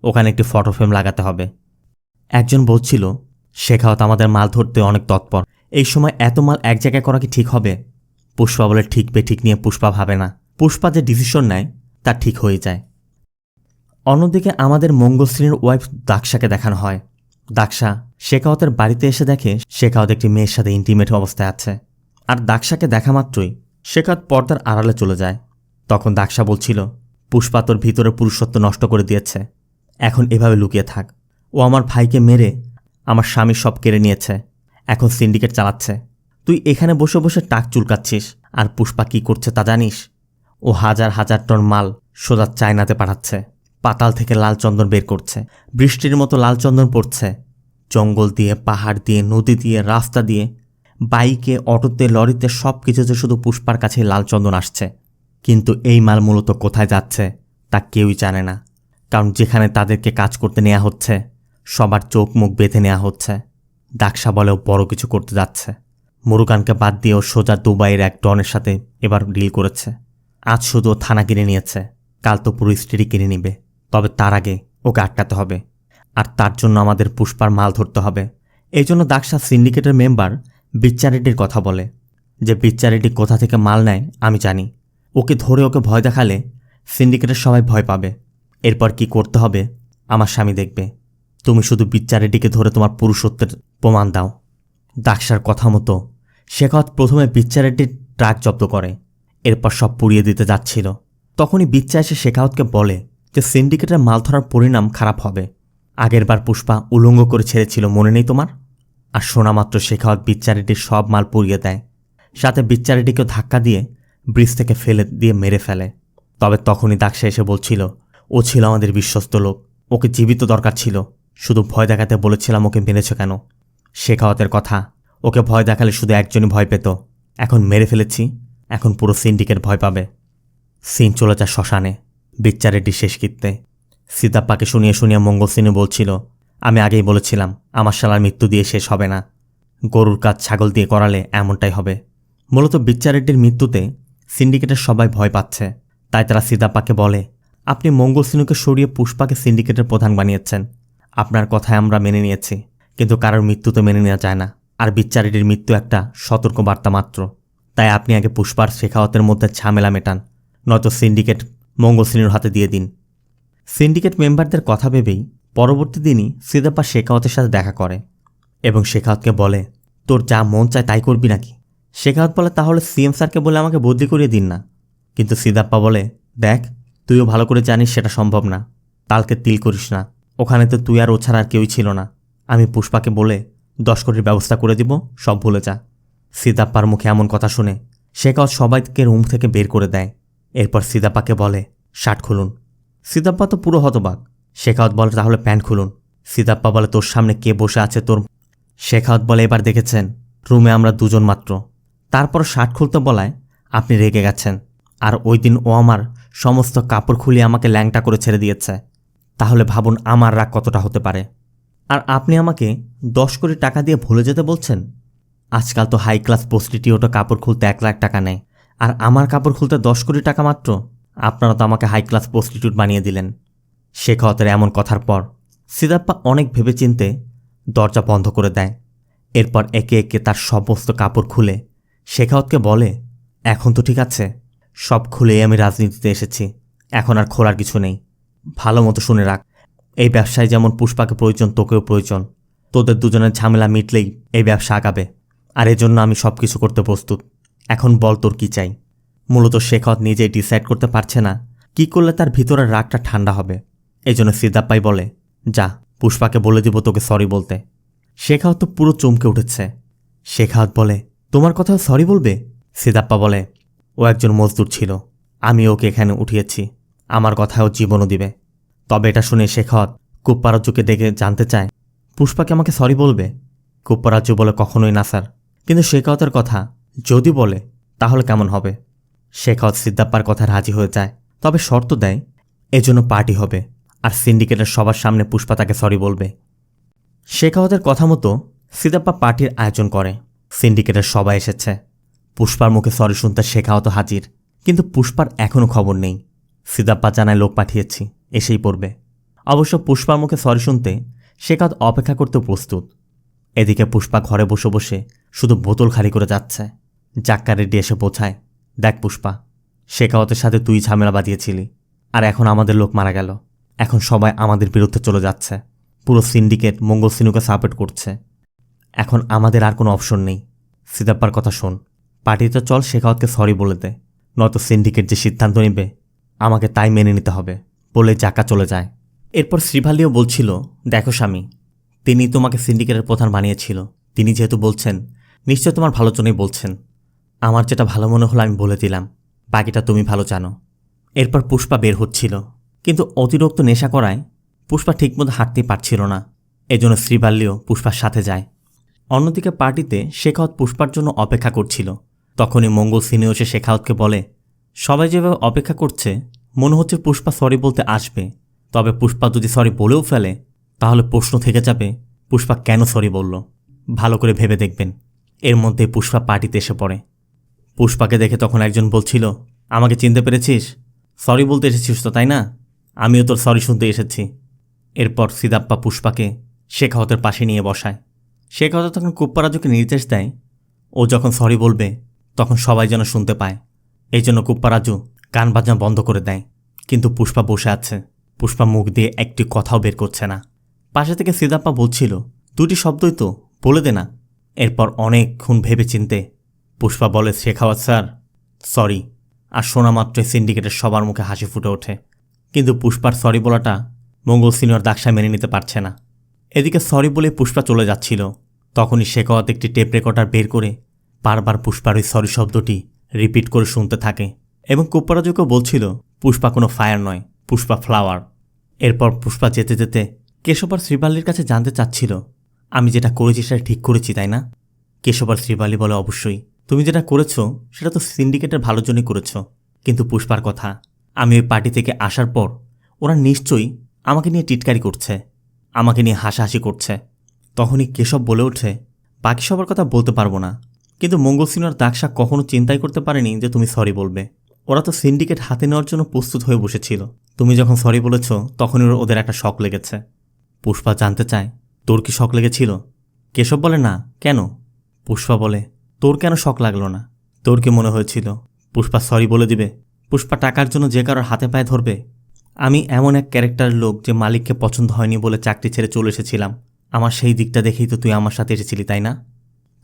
ওখানে একটি ফটো ফ্রেম লাগাতে হবে। একজন বলছিল, শেখাওয়াত আমাদের মাল ধরতে অনেক তৎপর, এই সময় এত মাল এক জায়গায় করা কি ঠিক হবে? পুষ্পা বলে, ঠিক বেঠিক নিয়ে পুষ্পা ভাবে না, পুষ্পা যে ডিসিশন নেয় তা ঠিক হয়ে যায়। অন্যদিকে আমাদের মঙ্গলশ্রীর ওয়াইফ দাক্ষাকে দেখানো হয়। দাক্ষা শেখাওয়াতের বাড়িতে এসে দেখে শেখাওয়াত একটি মেয়ের সাথে ইন্টিমেট অবস্থায় আছে, আর দাক্ষাকে দেখা মাত্রই শেখাওয়াত পর্দার আড়ালে চলে যায়। তখন দাক্ষা বলছিল, পুষ্পা তোর ভিতরে পুরুষত্ব নষ্ট করে দিয়েছে, এখন এভাবে লুকিয়ে থাক। ও আমার ভাইকে মেরে আমার স্বামী সব কেড়ে নিয়েছে, এখন সিন্ডিকেট চালাচ্ছে। তুই এখানে বসে বসে টাক চুলকাচ্ছিস, আর পুষ্পা কি করছে তা জানিস? ও হাজার হাজার টন মাল সোজা চায়নাতে পাঠাচ্ছে, পাতাল থেকে লাল চন্দন বের করছে, বৃষ্টির মতো লাল চন্দন পড়ছে, জঙ্গল দিয়ে, পাহাড় দিয়ে, নদী দিয়ে, রাস্তা দিয়ে, বাইকে, অটোতে, লরিতে, সব কিছুতে শুধু পুষ্পার কাছে লাল চন্দন আসছে। কিন্তু এই মাল মূলত কোথায় যাচ্ছে তা কেউই জানে না, কারণ যেখানে তাদেরকে কাজ করতে নেওয়া হচ্ছে সবার চোখ মুখ বেঁধে নেওয়া হচ্ছে। দাক্ষা বলেও বড় কিছু করতে যাচ্ছে। মুরুগানকে বাদ দিয়েও সোজা দুবাইয়ের এক ডনের সাথে এবার ডিল করেছে। আজ শুধু থানা কিনে নিয়েছে, কাল তো পুরো স্টেটই কিনে নিবে। তবে তার আগে ওকে আটকাতে হবে, আর তার জন্য আমাদের পুষ্পার মাল ধরতে হবে। এই জন্য দাক্ষা সিন্ডিকেটের মেম্বার বিচ্চারেডির কথা বলে, যে বিচ্চারেডি কোথা থেকে মাল নেয় আমি জানি, ওকে ধরে ওকে ভয় দেখালে সিন্ডিকেটের সবাই ভয় পাবে। এরপর কি করতে হবে আমার স্বামী দেখবে। তুমি শুধু বিচ্চারেটিকে ধরে তোমার পুরুষত্বের প্রমাণ দাও। দাক্সার কথা মতো শেখাওয়াত প্রথমে বিচ্চারেটির ট্রাক জব্দ করে, এরপর সব পুড়িয়ে দিতে যাচ্ছিল। তখনই বিচ্চা এসে শেখাওয়াতকে বলে যে সিন্ডিকেটের মাল ধরার পরিণাম খারাপ হবে। আগেরবার পুষ্পা উলঙ্গ করে ছেড়েছিল, মনে নেই তোমার? আর শোনা মাত্র শেখাওয়াত বিচ্চারেটির সব মাল পুড়িয়ে দেয়, সাথে বিচ্চারেটিকেও ধাক্কা দিয়ে ব্রিজ থেকে ফেলে দিয়ে মেরে ফেলে। তবে তখনই দাক্সা এসে বলছিল ও ছিল আমাদের বিশ্বস্ত লোক, ওকে জীবিত দরকার ছিল, শুধু ভয় দেখাতে বলেছিলাম, ওকে মেরেছ কেন? শেখাওয়াতের কথা, ওকে ভয় দেখালে শুধু একজনই ভয় পেত, এখন মেরে ফেলেছি, এখন পুরো সিন্ডিকেট ভয় পাবে। সিন চলে যায় শ্মশানে বিচ্চারেটি শেষকৃত্যে। সিদ্ধাপ্পাকে শুনিয়ে শুনিয়ে মঙ্গলসিনী বলছিল, আমি আগেই বলেছিলাম আমার শালার মৃত্যু দিয়ে শেষ হবে না, গরুর কাজ ছাগল দিয়ে করালে এমনটাই হবে। মূলত বিচ্চারেটির মৃত্যুতে সিন্ডিকেটের সবাই ভয় পাচ্ছে, তাই তারা সিদ্ধাপ্পাকে বলে, আপনি মঙ্গলসিনুকে সরিয়ে পুষ্পাকে সিন্ডিকেটের প্রধান বানিয়েছেন, আপনার কথায় আমরা মেনে নিয়েছি, কিন্তু কারোর মৃত্যু তো মেনে নেওয়া যায় না, আর বিচ্চারেটির মৃত্যু একটা সতর্ক বার্তা মাত্র। তাই আপনি আগে পুষ্পার শেখাওয়াতের মধ্যে ঝামেলা মেটান, নয়তো সিন্ডিকেট মঙ্গলসিনুর হাতে দিয়ে দিন। সিন্ডিকেট মেম্বারদের কথা ভেবেই পরবর্তী দিনই সিদ্ধাপ্পা শেখাওয়াতের সাথে দেখা করে এবং শেখাওয়াতকে বলে, তোর যা মন চায় তাই করবি নাকি? শেখাওয়াত বলে, তাহলে সিএম স্যারকে বলে আমাকে বদলি করিয়ে দিন না। কিন্তু সিদ্ধাপ্পা বলে, দেখ তুইও ভালো করে জানিস সেটা সম্ভব না, তালকে তিল করিস না, ওখানে তো তুই আর ও ছাড়া আর কেউই ছিল না, আমি পুষ্পাকে বলে 10 কোটির ব্যবস্থা করে দিব, সব ভুলে যা। সিদ্ধাপ্পার মুখে এমন কথা শুনে শেখাওয়াত সবাইকে রুম থেকে বের করে দেয়। এরপর সিদ্ধাপ্পাকে বলে, শার্ট খুলুন। সিদ্ধাপ্পা তো পুরো হতবাক। শেখাওয়াত বলে, তাহলে প্যান্ট খুলুন। সিদ্ধাপ্পা বলে, তোর সামনে কে বসে আছে তোর? শেখাওয়াত বলে, এবার দেখেছেন রুমে আমরা দুজন মাত্র। তারপর শার্ট খুলতে বলায় আপনি রেগে গেছেন, আর ওই দিন ও আমার সমস্ত কাপড় খুলিয়ে আমাকে ল্যাংটা করে ছেড়ে দিয়েছে, তাহলে ভাবুন আমার রাগ কতটা হতে পারে। আর আপনি আমাকে 10 কোটি টাকা দিয়ে ভুলে যেতে বলছেন? আজকাল তো হাই ক্লাস প্রস্টিটিউটও কাপড় খুলতে 1 লাখ টাকা নেয়, আর আমার কাপড় খুলতে 10 কোটি টাকা মাত্র। আপনারা তো আমাকে হাই ক্লাস প্রস্টিটিউট বানিয়ে দিলেন। শেখাওয়াতের এমন কথার পর সিদ্ধাপ্পা অনেক ভেবেচিন্তে দরজা বন্ধ করে দেয়। এরপর একে একে তার সমস্ত কাপড় খুলে শেখাওয়াতকে বলে, এখন তো ঠিক আছে, সব খুলেই আমি রাজনীতিতে এসেছি, এখন আর খোলার কিছু নেই। ভালো মতো শুনে রাখ, এই ব্যবসায় যেমন পুষ্পাকে প্রয়োজন তোকেও প্রয়োজন, তোদের দুজনের ঝামেলা মিটলেই এই ব্যবসা আগাবে, আর এজন্য আমি সব কিছু করতে প্রস্তুত। এখন বল তোর কি চাই? মূলত শেখাওয়াত নিজেই ডিসাইড করতে পারছে না কি করলে তার ভিতরের রাগটা ঠান্ডা হবে। এই জন্য সিদ্ধাপ্পাই বলে, যা পুষ্পাকে বলে দিব তোকে সরি বলতে। শেখাওয়াত তো পুরো চমকে উঠেছে। শেখাওয়াত বলে, তোমার কথাও সরি বলবে? সিদ্ধাপ্পা বলে, ও একজন মজদুর ছিল, আমি ওকে এখানে উঠিয়েছি, আমার কথাও জীবনও দিবে। তবে এটা শুনে শেখাওয়াত কুপ্পারাজ্যুকে ডেকে জানতে চায়, পুষ্পাকে আমাকে সরি বলবে? কুপ্পারাজ্যু বলে, কখনোই না স্যার, কিন্তু শেখাওয়াতের কথা যদি বলে তাহলে কেমন হবে? শেখাওয়াত সিদ্ধাপ্পার কথা রাজি হয়ে যায়, তবে শর্ত দেয় এজন্য পার্টি হবে, আর সিন্ডিকেটের সবার সামনে পুষ্পা তাকে সরি বলবে। শেখাওয়াতের কথা মতো সিদ্ধাপ্পা পার্টির আয়োজন করে। সিন্ডিকেটের সবাই এসেছে। পুষ্পার মুখে সরি শুনতে শেখাওয়াত হাজির, কিন্তু পুষ্পার এখনও খবর নেই। সিদ্ধাপ্পা জানায় লোক পাঠিয়েছি, এসেই পড়বে। অবশ্য পুষ্পার মুখে সরি শুনতে শেখাওয়াত অপেক্ষা করতে প্রস্তুত। এদিকে পুষ্পা ঘরে বসে বসে শুধু বোতল খালি করে যাচ্ছে। জাক্কা রেড্ডি এসে পৌঁছায়, দেখ পুষ্পা, শেখাওয়াতের সাথে তুই ঝামেলা বাঁধিয়েছিলি, আর এখন আমাদের লোক মারা গেল, এখন সবাই আমাদের বিরুদ্ধে চলে যাচ্ছে, পুরো সিন্ডিকেট মঙ্গলসিনুকে সাপোর্ট করছে, এখন আমাদের আর কোনো অপশন নেই। সিদ্ধাপ্পার কথা শোন, পার্টিতে চল, শেখাওয়াতকে সরি বলে দে, নয়তো সিন্ডিকেট যে সিদ্ধান্ত নেবে আমাকে তাই মেনে নিতে হবে, বলে জাক্কা চলে যায়। এরপর শ্রীভালিও বলছিল, দেখো স্বামী, তিনি তোমাকে সিন্ডিকেটের প্রধান বানিয়েছিল, তিনি যেহেতু বলছেন নিশ্চয় তোমার ভালোর জন্যই বলছেন। আমার যেটা ভালো মনে হলো আমি বলে দিলাম, বাকিটা তুমি ভালো জানো। এরপর পুষ্পা বের হচ্ছিল, কিন্তু অতিরিক্ত নেশা করায় পুষ্পা ঠিকমতো হাঁটতেই পারছিল না, এজন্য শ্রীভাল্লিও পুষ্পার সাথে যায়। অন্যদিকে পার্টিতে শেখাওয়াত পুষ্পার জন্য অপেক্ষা করছিল। তখনই মঙ্গলসিনী এসে শেখাওয়াতকে বলে, সবাই যেভাবে অপেক্ষা করছে মনে হচ্ছে পুষ্পা সরি বলতে আসবে, তবে পুষ্পা যদি সরি বলেও ফেলে তাহলে প্রশ্ন থেকে যাবে পুষ্পা কেন সরি বলল। ভালো করে ভেবে দেখবেন। এর মধ্যে পুষ্পা পার্টিতে এসে পড়ে। পুষ্পাকে দেখে তখন একজন বলছিল, আমাকে চিনতে পেরেছিস? সরি বলতে এসেছিস তো, তাই না? আমিও তোর সরি শুনতে এসেছি। এরপর সিদ্ধাপ্পা পুষ্পাকে শেখাওয়াতের পাশে নিয়ে বসায়। শেখাওয়াত তখন কুপ্পারাজুকে নির্দেশ দেয়, ও যখন সরি বলবে তখন সবাই যেন শুনতে পায়। এই জন্য কুপ্পারাজু গান বাজনা বন্ধ করে দেয়। কিন্তু পুষ্পা বসে আছে, পুষ্পা মুখ দিয়ে একটি কথাও বের করছে না। পাশে থেকে সিদাপ্পা বলছিল, দুটি শব্দই তো, বলে দে না। এরপর অনেকক্ষণ ভেবে চিনতে পুষ্পা বলে, শেখাওয়াত স্যার, সরি। আর শোনা মাত্রই সিন্ডিকেটের সবার মুখে হাসি ফুটে ওঠে। কিন্তু পুষ্পার সরি বলাটা মঙ্গল সিনিয়র দাকসা মেনে নিতে পারছে না। এদিকে সরি বলে পুষ্পা চলে যাচ্ছিল, তখনই শেখাওয়াত একটি টেপ রেকর্ডার বের করে বারবার পুষ্পার ওই সরি শব্দটি রিপিট করে শুনতে থাকে এবং কুপ্পারাজুকে বলছিল, পুষ্পা কোনো ফায়ার নয়, পুষ্পা ফ্লাওয়ার। এরপর পুষ্পা যেতে যেতে কেশব আর শ্রীবাল্লির কাছে জানতে চাচ্ছিল, আমি যেটা করেছি সেটা ঠিক করেছি তাই না? কেশব আর শ্রীবাল্লি বলে, অবশ্যই, তুমি যেটা করেছ সেটা তো সিন্ডিকেটের ভালোর জন্যই করেছ। কিন্তু পুষ্পার কথা, আমি ওই পার্টি থেকে আসার পর ওরা নিশ্চয়ই আমাকে নিয়ে টিটকারি করছে, আমাকে নিয়ে হাসাহাসি করছে। তখনই কেশব বলে ওঠে, বাকি সবার কথা বলতে পারবো না, কিন্তু মঙ্গল সিনিয়র দাকসা কখনো চিন্তাই করতে পারেনি যে তুমি সরি বলবে। ওরা তো সিন্ডিকেট হাতে নেওয়ার জন্য প্রস্তুত হয়ে বসেছিল। তুমি যখন সরি বলেছ তখনই ওদের একটা শক লেগেছে। পুষ্পা জানতে চায়, তোর কি শক লেগেছিল? কেশব বলে, না, কেন? পুষ্পা বলে, তোর কেন শক লাগলো না? তোর কি মনে হয়েছিল পুষ্পা সরি বলে দিবে? পুষ্পা টাকার জন্য যে কারোর হাতে পায়ে ধরবে? আমি এমন এক ক্যারেক্টারের লোক যে মালিককে পছন্দ হয়নি বলে চাকরি ছেড়ে চলে এসেছিলাম। আমার সেই দিকটা দেখেই তো তুই আমার সাথে এসেছিলি, তাই না?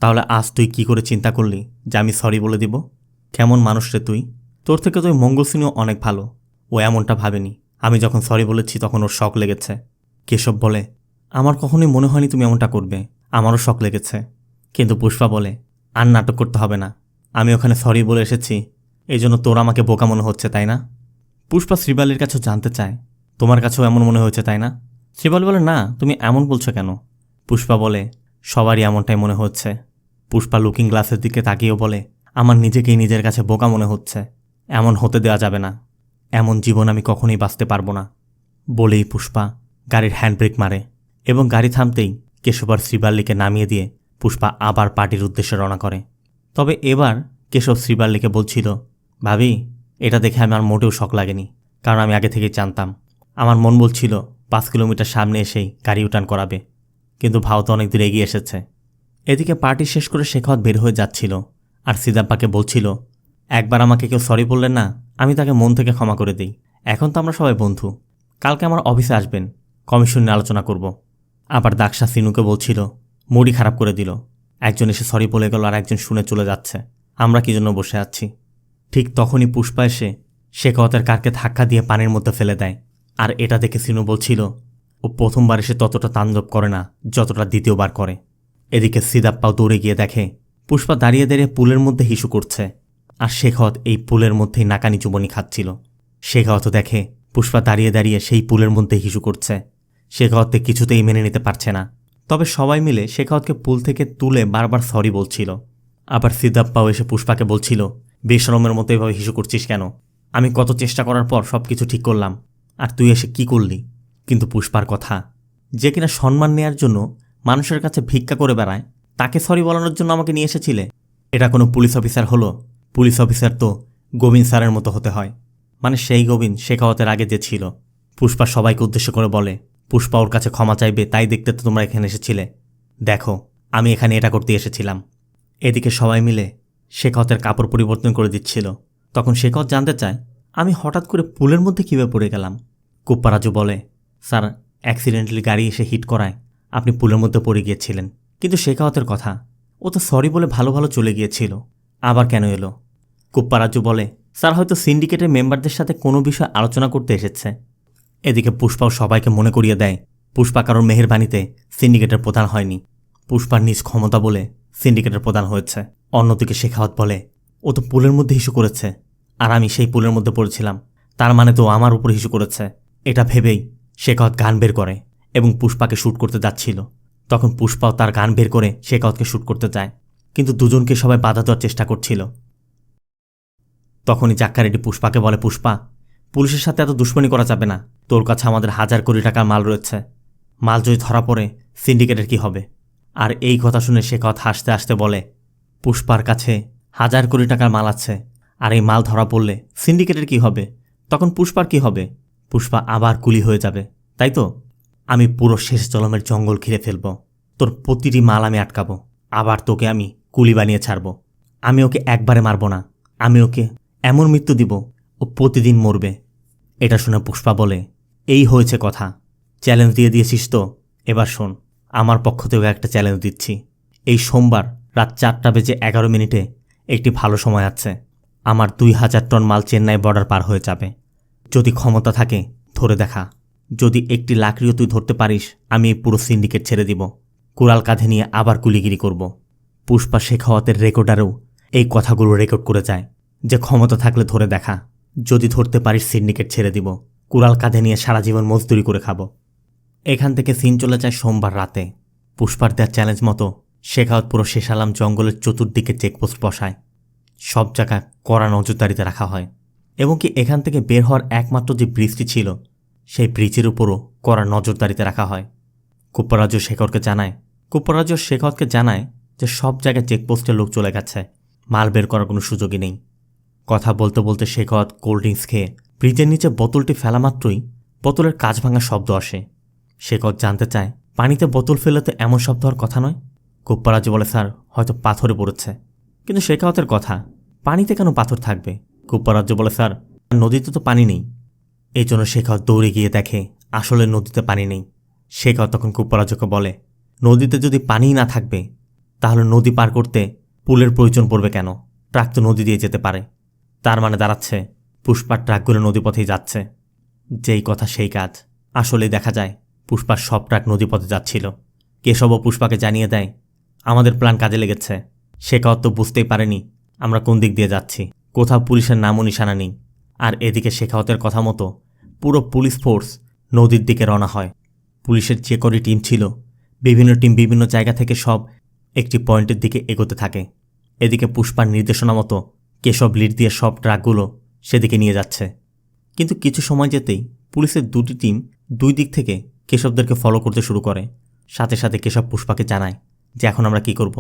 তাহলে আজ তুই কি করে চিন্তা করলি যে আমি সরি বলে দিব? কেমন মানুষ রে তুই? তোর থেকে তুই মঙ্গলসিনীও অনেক ভালো। ও এমনটা ভাবেনি। আমি যখন সরি বলেছি তখন ওর শক লেগেছে। কেশব বলে, আমার কখনোই মনে হয়নি তুমি এমনটা করবে, আমারও শক লেগেছে। কিন্তু পুষ্পা বলে, আর নাটক করতে হবে না, আমি ওখানে সরি বলে এসেছি, এই জন্য তোর আমাকে বোকা মনে হচ্ছে, তাই না? পুষ্পা শ্রীবালির কাছেও জানতে চায়, তোমার কাছেও এমন মনে হয়েছে তাই না? শ্রীবালি বলে, না, তুমি এমন বলছো কেন? পুষ্পা বলে, সবারই এমনটাই মনে হচ্ছে। পুষ্পা লুকিং গ্লাসের দিকে তাকিয়েও বলে, আমার নিজেকেই নিজের কাছে বোকা মনে হচ্ছে। এমন হতে দেওয়া যাবে না, এমন জীবন আমি কখনোই বাঁচতে পারবো না। বলেই পুষ্পা গাড়ির হ্যান্ডব্রেক মারে এবং গাড়ি থামতেই কেশব আর শ্রীবাল্লিকে নামিয়ে দিয়ে পুষ্পা আবার পার্টির উদ্দেশ্যে রওনা করে। তবে এবার কেশব শ্রীবাল্লিকে বলছিল, ভাবি, এটা দেখে আমার মোটেও শক লাগেনি, কারণ আমি আগে থেকেই জানতাম। আমার মন বলছিল 5 কিলোমিটার সামনে এসেই গাড়ি উঠান করাবে, কিন্তু ভাও তো অনেক দূর এগিয়ে এসেছে। এদিকে পার্টি শেষ করে শেখাওয়াত বের হয়ে যাচ্ছিল আর সিদাপ্পাকে বলছিল, একবার আমাকে কেউ সরি বললেন না, আমি তাকে মন থেকে ক্ষমা করে দিই। এখন তো আমরা সবাই বন্ধু, কালকে আমার অফিসে আসবেন, কমিশন নিয়ে আলোচনা করব। আবার দাকসা সিনুকে বলছিল, মুডই খারাপ করে দিল, একজন এসে সরি বলে গেল আর একজন শুনে চলে যাচ্ছে, আমরা কি জন্য বসে আছি? ঠিক তখনই পুষ্পা এসে শেখাওয়াতের কারকে ধাক্কা দিয়ে পানির মধ্যে ফেলে দেয়। আর এটা দেখে সিনু বলছিল, ও প্রথমবার এসে ততটা তাণ্ডব করে না যতটা দ্বিতীয়বার করে। এদিকে সিদাপ্পাও দৌড়ে গিয়ে দেখে পুষ্পা দাঁড়িয়ে দাঁড়িয়ে পুলের মধ্যে হিসু করছে, আর শেখাওয়াত এই পুলের মধ্যেই নাকানি চুবনি খাচ্ছিল। শেখাওয়াতও দেখে পুষ্পা দাঁড়িয়ে দাঁড়িয়ে সেই পুলের মধ্যে হিসু করছে। শেখাওয়াতকে কিছুতেই মেনে নিতে পারছে না। তবে সবাই মিলে শেখাওয়াতকে পুল থেকে তুলে বারবার সরি বলছিল। আবার সিদাপ্পাও এসে পুষ্পাকে বলছিল, বেশরমের মতো এভাবে হিসু করছিস কেন? আমি কত চেষ্টা করার পর সব কিছু ঠিক করলাম, আর তুই এসে কি করলি? কিন্তু পুষ্পার কথা, যে কিনা সম্মান নেয়ার জন্য মানুষের কাছে ভিক্ষা করে বেড়ায়, তাকে সরি বলানোর জন্য আমাকে নিয়ে এসেছিলে? এটা কোনো পুলিশ অফিসার হলো? পুলিশ অফিসার তো গোবিন্দ স্যারের মতো হতে হয়, মানে সেই গোবিন্দ শেখাওয়াতের আগে যে ছিল। পুষ্পা সবাইকে উদ্দেশ্য করে বলে, পুষ্পা ওর কাছে ক্ষমা চাইবে, তাই দেখতে তো তোমরা এখানে এসেছিলে। দেখো, আমি এখানে এটা করতে এসেছিলাম। এদিকে সবাই মিলে শেখাওয়াতের কাপড় পরিবর্তন করে দিচ্ছিল। তখন শেখাওয়াত জানতে চায়, আমি হঠাৎ করে পুলের মধ্যে কীভাবে পড়ে গেলাম? কুপ্পারাজু বলে, স্যার, অ্যাক্সিডেন্টালি গাড়ি এসে হিট করায় আপনি পুলের মধ্যে পড়ে গিয়েছিলেন। কিন্তু শেখাওয়াতের কথা, ও তো সরি বলে ভালো ভালো চলে গিয়েছিল, আবার কেন এলো? কুপ্পারাজু বলে, স্যার, হয়তো সিন্ডিকেটের মেম্বারদের সাথে কোনো বিষয় আলোচনা করতে এসেছে। এদিকে পুষ্পাও সবাইকে মনে করিয়ে দেয়, পুষ্পা কারোর মেহেরবানিতে সিন্ডিকেটের প্রধান হয়নি, পুষ্পার নিজ ক্ষমতা বলে সিন্ডিকেটের প্রধান হয়েছে। অন্যদিকে শেখাওয়াত বলে, ও তো পুলের মধ্যে হিসু করেছে, আর আমি সেই পুলের মধ্যে পড়েছিলাম, তার মানে তো আমার উপর হিসু করেছে। এটা ভেবেই শেখাওয়াত গান বের করে এবং পুষ্পাকে শ্যুট করতে যাচ্ছিল। তখন পুষ্পাও তার গান বের করে শেখাওয়াতকে শ্যুট করতে যায়, কিন্তু দুজনকে সবাই বাধা দেওয়ার চেষ্টা করছিল। তখনই জাক্কারেডি পুষ্পাকে বলে, পুষ্পা, পুলিশের সাথে এত দুশ্মনী করা যাবে না, তোর কাছে আমাদের 1000 কোটি টাকার মাল রয়েছে, মাল যদি ধরা পড়ে সিন্ডিকেটের কি হবে? আর এই কথা শুনে শেখাওয়াত হাসতে হাসতে বলে, পুষ্পার কাছে 1000 কোটি টাকার মাল আছে, আর এই মাল ধরা পড়লে সিন্ডিকেটের কি হবে? তখন পুষ্পার কি হবে? পুষ্পা আবার কুলি হয়ে যাবে, তাই তো? আমি পুরো শেষ জলমের জঙ্গল ঘিরে ফেলব, তোর প্রতিটি মাল আমি আটকাবো, আবার তোকে আমি কুলি বানিয়ে ছাড়ব। আমি ওকে একবারে মারব না, আমি ওকে এমন মৃত্যু দিব ও প্রতিদিন মরবে। এটা শুনে পুষ্পা বলে, এই হয়েছে কথা। চ্যালেঞ্জ দিয়ে দিয়েছিস তো, এবার শোন, আমার পক্ষ থেকে একটা চ্যালেঞ্জ দিচ্ছি। এই সোমবার রাত 4:11 একটি ভালো সময় আছে। আমার 2000 টন মাল চেন্নাই বর্ডার পার হয়ে যাবে। যদি ক্ষমতা থাকে ধরে দেখা। যদি একটি লাকড়িও তুই ধরতে পারিস, আমি এই পুরো সিন্ডিকেট ছেড়ে দিব। কুড়াল কাঁধে নিয়ে আবার কুলিগিরি করব। পুষ্পা শেখাওয়াতের রেকর্ডারেও এই কথাগুলো রেকর্ড করে যায় যে ক্ষমতা থাকলে ধরে দেখা। যদি ধরতে পারিস সিন্ডিকেট ছেড়ে দিব। কুড়াল কাঁধে নিয়ে সারা জীবন মজদুরি করে খাবো। এখান থেকে সিন চলে যায় সোমবার রাতে। পুষ্পার দেওয়ার চ্যালেঞ্জ মতো শেখাওয়াত পুরো শেষালাম জঙ্গলের চতুর্দিকে চেকপোস্ট বসায়। সব জায়গা কড়া নজরদারিতে রাখা হয় এবং কি এখান থেকে বের হওয়ার একমাত্র যে ব্রিজটি ছিল সেই ব্রিজের উপরও কড়া নজরদারিতে রাখা হয়। কুপ্পরাজ্য শেখাওয়াতকে জানায় যে সব জায়গায় চেকপোস্টে লোক চলে গেছে, মাল বের করার কোনো সুযোগই নেই। কথা বলতে বলতে শেখাওয়াত কোল্ড ড্রিঙ্কস খেয়ে ব্রিজের নিচে বোতলটি ফেলা মাত্রই বোতলের কাঁচ ভাঙার শব্দ আসে। শেখাওয়াত জানতে চায় পানিতে বোতল ফেলে তো এমন শব্দ হওয়ার কথা নয়। কুপ্পরাজ্য বলে, স্যার হয়তো পাথরে পড়েছে। কিন্তু শেখাওয়াতের কথা, পানিতে কেন পাথর থাকবে? কুপ্পরাজ্য বলে, স্যার নদীতে তো পানি নেই। এই জন্য শেখাওয়াত দৌড়ে গিয়ে দেখে আসলে নদীতে পানি নেই। শেখাওয়াত তখন কুপ্পরাজ্যকে বলে, নদীতে যদি পানিই না থাকবে তাহলে নদী পার করতে পুলের প্রয়োজন পড়বে কেন? ট্রাক তো নদী দিয়ে যেতে পারে। তার মানে দাঁড়াচ্ছে পুষ্পার ট্রাকগুলো নদীপথেই যাচ্ছে। যেই কথা সেই কাজ। আসলেই দেখা যায় পুষ্পার সব ট্রাক নদীপথে যাচ্ছিল। কেশবও পুষ্পাকে জানিয়ে দেয়, আমাদের প্ল্যান কাজে লেগেছে। শেখাওয়াত তো বুঝতেই পারেনি আমরা কোন দিক দিয়ে যাচ্ছি। কোথাও পুলিশের নামও নিশানা নেই। আর এদিকে শেখাওয়াতের কথা মতো পুরো পুলিশ ফোর্স নদীর দিকে রওনা হয়। পুলিশের যে কটি টিম ছিল, বিভিন্ন টিম বিভিন্ন জায়গা থেকে সব একটি পয়েন্টের দিকে এগোতে থাকে। এদিকে পুষ্পার নির্দেশনা মতো কেশব লিড দিয়ে সব ট্রাকগুলো সেদিকে নিয়ে যাচ্ছে। কিন্তু কিছু সময় যেতেই পুলিশের দুটি টিম দুই দিক থেকে কেশবদেরকে ফলো করতে শুরু করে। সাথে সাথে কেশব পুষ্পাকে জানায় যে এখন আমরা কি করব।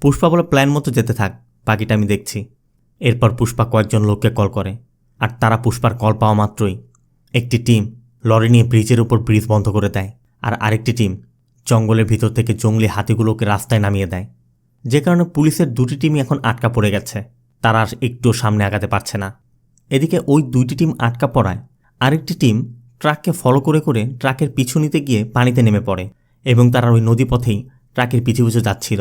পুষ্পা বলে, প্ল্যান মতো যেতে থাক, বাকিটা আমি দেখছি। এরপর পুষ্পা কয়েকজন লোককে কল করে, আর তারা পুষ্পার কল পাওয়া মাত্রই একটি টিম লরি নিয়ে ব্রিজের উপর ব্রিজ বন্ধ করে দেয়, আর আরেকটি টিম জঙ্গলের ভিতর থেকে জঙ্গলি হাতিগুলোকে রাস্তায় নামিয়ে দেয়। যে কারণে পুলিশের দুটি টিমই এখন আটকা পড়ে গেছে, তারা আর একটুও সামনে আগাতে পারছে না। এদিকে ওই দুইটি টিম আটকা পড়ায় আরেকটি টিম ট্রাককে ফলো করে করে ট্রাকের পিছু নিতে গিয়ে পানিতে নেমে পড়ে এবং তারা ওই নদীপথেই ট্রাকের পিছু পিছু যাচ্ছিল।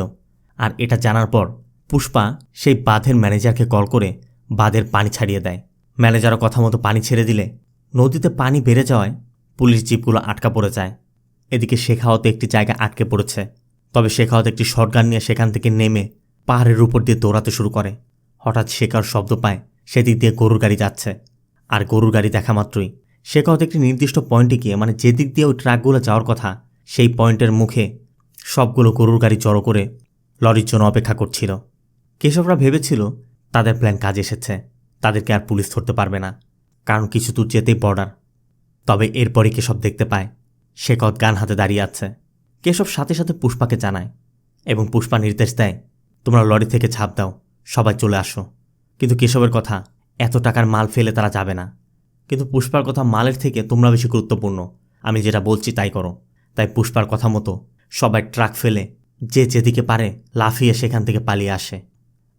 আর এটা জানার পর পুষ্পা সেই বাঁধের ম্যানেজারকে কল করে বাঁধের পানি ছাড়িয়ে দেয়। ম্যানেজারও কথা মতো পানি ছেড়ে দিলে নদীতে পানি বেড়ে যাওয়ায় পুলিশ জিপগুলো আটকা পড়ে যায়। এদিকে শেখাওয়াত একটি জায়গায় আটকে পড়েছে। তবে শেখাওয়াত একটি শটগান নিয়ে সেখান থেকে নেমে পাহাড়ের উপর দিয়ে দৌড়াতে শুরু করে। হঠাৎ শেখার শব্দ পায় সেদিক দিয়ে গরুর গাড়ি যাচ্ছে। আর গরুর গাড়ি দেখা মাত্রই শেখাওয়াত একটি নির্দিষ্ট পয়েন্টে গিয়ে, মানে যেদিক দিয়ে ওই ট্রাকগুলো যাওয়ার কথা সেই পয়েন্টের মুখে সবগুলো গরুর গাড়ি জড়ো করে লরির জন্য অপেক্ষা করছিল। কেশবরা ভেবেছিল তাদের প্ল্যান কাজে এসেছে, তাদেরকে আর পুলিশ ধরতে পারবে না, কারণ কিছু দূর যেতেই বর্ডার। তবে এরপরই কেশব দেখতে পায় শেখাওয়াত গান হাতে দাঁড়িয়ে আছে। কেশব সাথে সাথে পুষ্পাকে জানায় এবং পুষ্পা নির্দেশ দেয়, তোমরা লরি থেকে ঝাঁপ দাও, সবাই চলে আসো। কিন্তু কেশবের কথা, এত টাকার মাল ফেলে তারা যাবে না। কিন্তু পুষ্পার কথা, মালের থেকে তোমরা বেশি গুরুত্বপূর্ণ, আমি যেটা বলছি তাই করো। তাই পুষ্পার কথা মতো সবাই ট্রাক ফেলে যে যেদিকে পারে লাফিয়ে সেখান থেকে পালিয়ে আসে।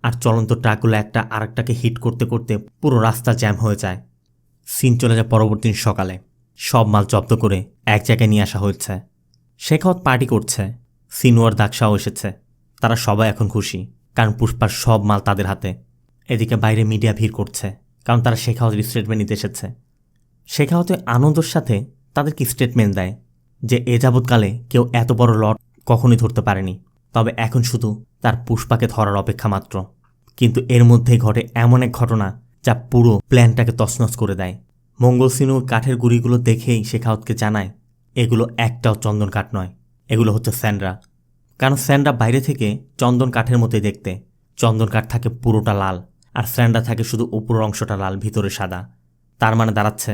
আর চলন্ত ট্রাকগুলো একটা আরেকটাকে হিট করতে করতে পুরো রাস্তা জ্যাম হয়ে যায়। সিন চলে যায় পরবর্তী দিন সকালে। সব মাল জব্দ করে এক জায়গায় নিয়ে আসা হয়েছে। শেখাওয়াত পার্টি করছে, সিনোয়ার দাকশাও এসেছে। তারা সবাই এখন খুশি, কারণ পুষ্পার সব মাল তাদের হাতে। এদিকে বাইরে মিডিয়া ভিড় করছে, কারণ তারা শেখাওয়াতের স্টেটমেন্ট নিতে এসেছে। শেখাওয়াতে আনন্দের সাথে তাদেরকে স্টেটমেন্ট দেয় যে এ যাবৎকালে কেউ এত বড় লট কখনোই ধরতে পারেনি, তবে এখন শুধু তার পুষ্পাকে ধরার অপেক্ষা মাত্র। কিন্তু এর মধ্যেই ঘটে এমন এক ঘটনা যা পুরো প্ল্যানটাকে তছনছ করে দেয়। মঙ্গল সিনু কাঠের গুঁড়িগুলো দেখেই শেখাওয়াতকে জানায় এগুলো একটাও চন্দন কাঠ নয়, এগুলো হচ্ছে স্যান্ড্রা। কারণ স্যান্ড্রা বাইরে থেকে চন্দন কাঠের মতোই দেখতে, চন্দন কাঠ থাকে পুরোটা লাল, আর স্যান্ড্রা থাকে শুধু উপরের অংশটা লাল, ভিতরে সাদা। তার মানে দাঁড়াচ্ছে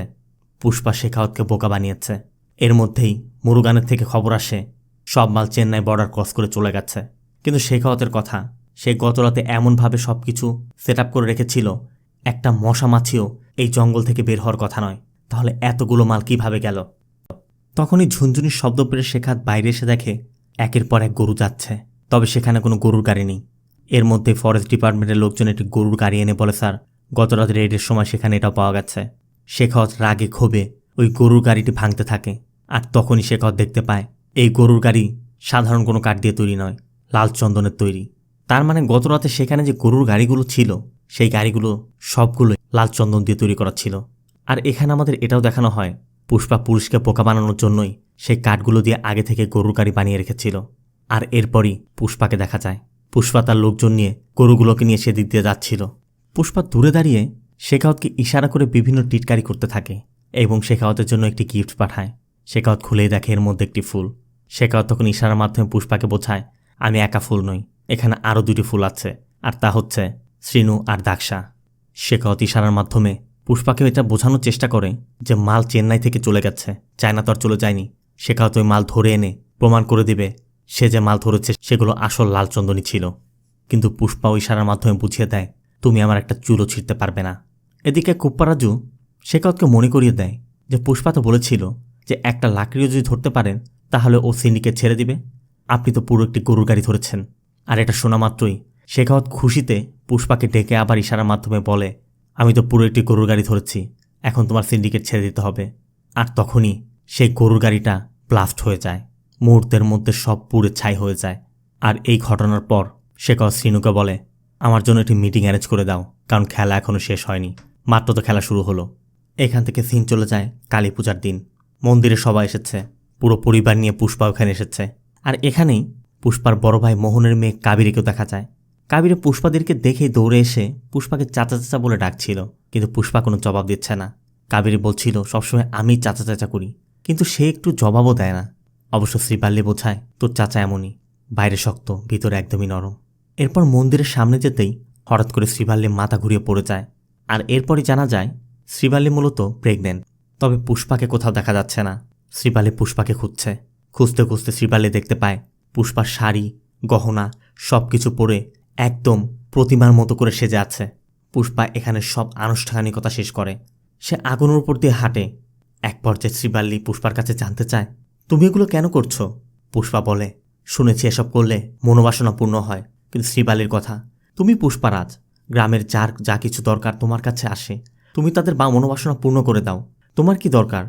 পুষ্পা শেখাওয়াতকে বোকা বানিয়েছে। এর মধ্যেই মুরুগানের থেকে খবর আসে সব মাল চেন্নাই বর্ডার ক্রস করে চলে গেছে। কিন্তু শেখাওয়াতের কথা, সে গতরাতে এমনভাবে সব কিছু সেট আপ করে রেখেছিল একটা মশা মাছিও এই জঙ্গল থেকে বের হওয়ার কথা নয়। তাহলে এতগুলো মাল কিভাবে গেল? তখনই ঝুনঝুনির শব্দ পেয়ে শেখাত বাইরে এসে দেখে একের পর এক গরু যাচ্ছে, তবে সেখানে কোনো গরুর গাড়ি নেই। এর মধ্যে ফরেস্ট ডিপার্টমেন্টের লোকজন একটি গরুর গাড়ি এনে বলে, স্যার গতরাতে রেডের সময় সেখানে এটাও পাওয়া গেছে। শেখাওয়াত রাগে ক্ষোভে ওই গরুর গাড়িটি ভাঙতে থাকে। আর তখনই শেখাওয়াত দেখতে পায় এই গরুর গাড়ি সাধারণ কোনো কাঠ দিয়ে তৈরি নয়, লাল চন্দনের তৈরি। তার মানে গত রাতে সেখানে যে গরুর গাড়িগুলো ছিল সেই গাড়িগুলো সবগুলোই লাল চন্দন দিয়ে তৈরি করা ছিল। আর এখানে আমাদের এটাও দেখানো হয় পুষ্পা পুরুষকে বোকা বানানোর জন্যই সেই কাঠগুলো দিয়ে আগে থেকে গরুর গাড়ি বানিয়ে রেখেছিল। আর এরপরই পুষ্পাকে দেখা যায় পুষ্পা তার লোকজন নিয়ে গরুগুলোকে নিয়ে সেদিক দিয়ে যাচ্ছিল। পুষ্পা দূরে দাঁড়িয়ে শেখাওয়াতকে ইশারা করে বিভিন্ন টিটকারি করতে থাকে এবং শেখাওয়াতের জন্য একটি গিফট পাঠায়। শেখাওয়াত খুলেই দেখে এর মধ্যে একটি ফুল। শেখাওয়াত তখন ইশারার মাধ্যমে পুষ্পাকে বোঝায় আমি একা ফুল নই, এখানে আরও দুটি ফুল আছে, আর তা হচ্ছে শ্রীনু আর দাক্ষা। শেখাওয়াত ইশারার মাধ্যমে পুষ্পাকে এটা বোঝানোর চেষ্টা করে যে মাল চেন্নাই থেকে চলে গেছে, চায়না তো আর চলে যায়নি। শেখাওয়াত ওই মাল ধরে এনে প্রমাণ করে দিবে সে যে মাল ধরেছে সেগুলো আসল লাল চন্দনই ছিল। কিন্তু পুষ্পা ওই ইশারার মাধ্যমে বুঝিয়ে দেয় তুমি আমার একটা চুলও ছিঁড়তে পারবে না। এদিকে কুপ্পারাজু শেখাওয়াতকে মনে করিয়ে দেয় যে পুষ্পা তো বলেছিল যে একটা লাকড়িও যদি ধরতে পারেন তাহলে ও সিন্ডিকেট ছেড়ে দিবে। আপনি তো পুরো একটি গরুর গাড়ি ধরেছেন। আর এটা শোনা মাত্রই শেখাওয়াত খুশিতে পুষ্পাকে ডেকে আবার ইশারার মাধ্যমে বলে আমি তো পুরো একটি গরুর গাড়ি ধরেছি, এখন তোমার সিন্ডিকেট ছেড়ে দিতে হবে। আর তখনই সেই গরুর গাড়িটা ব্লাস্ট হয়ে যায়, মুহূর্তের মধ্যে সব পুড়ে ছাই হয়ে যায়। আর এই ঘটনার পর শেখাওয়াত শ্রীনুকে বলে আমার জন্য একটি মিটিং অ্যারেঞ্জ করে দাও, কারণ খেলা এখনও শেষ হয়নি, মাত্র তো খেলা শুরু হলো। এখান থেকে সিন চলে যায় কালী পূজার দিন। মন্দিরে সবাই এসেছে, পুরো পরিবার নিয়ে পুষ্পা ওখানে এসেছে। আর এখানেই পুষ্পার বড় ভাই মোহনের মেয়ে কাবেরীকেও দেখা যায়। কাবেরী পুষ্পাদেরকে দেখেই দৌড়ে এসে পুষ্পাকে চাচা চাচা বলে ডাকছিল, কিন্তু পুষ্পা কোনো জবাব দিচ্ছে না। কাবেরী বলছিল সবসময় আমি চাচা চাচা করি, কিন্তু সে একটু জবাবও দেয় না। অবশ্য শ্রীপাল্লি বোঝায় তোর চাচা এমনই, বাইরে শক্ত ভিতরে একদমই নরম। এরপর মন্দিরের সামনে যেতেই হঠাৎ করে শ্রীপাল্লি মাথা ঘুরিয়ে পড়ে যায়। আর এরপরই জানা যায় শ্রীপাল্লি মূলত প্রেগনেন্ট। তবে পুষ্পাকে কোথাও দেখা যাচ্ছে না। শ্রীপাল্লি পুষ্পাকে খুঁজছে। খুঁজতে খুঁজতে শ্রীপাল্লি দেখতে পায় পুষ্পার শাড়ি গহনা সব কিছু পরে একদম প্রতিমার মতো করে সেজে আছে। পুষ্পা এখানে সব আনুষ্ঠানিকতা শেষ করে। সে আগুনের উপর দিয়ে হাঁটে। এক পর্যায়ে শ্রীপাল্লি পুষ্পার কাছে জানতে চায় তুমি এগুলো কেন করছো? পুষ্পা বলে শুনেছি এসব করলে মনোবাসনা পূর্ণ হয়। কিন্তু শ্রীপাল্লির কথা তুমি পুষ্পারাজ, গ্রামের যার যা কিছু দরকার তোমার কাছে আসে, তুমি তাদের মনোবাসনা পূর্ণ করে দাও, তোমার কি দরকার?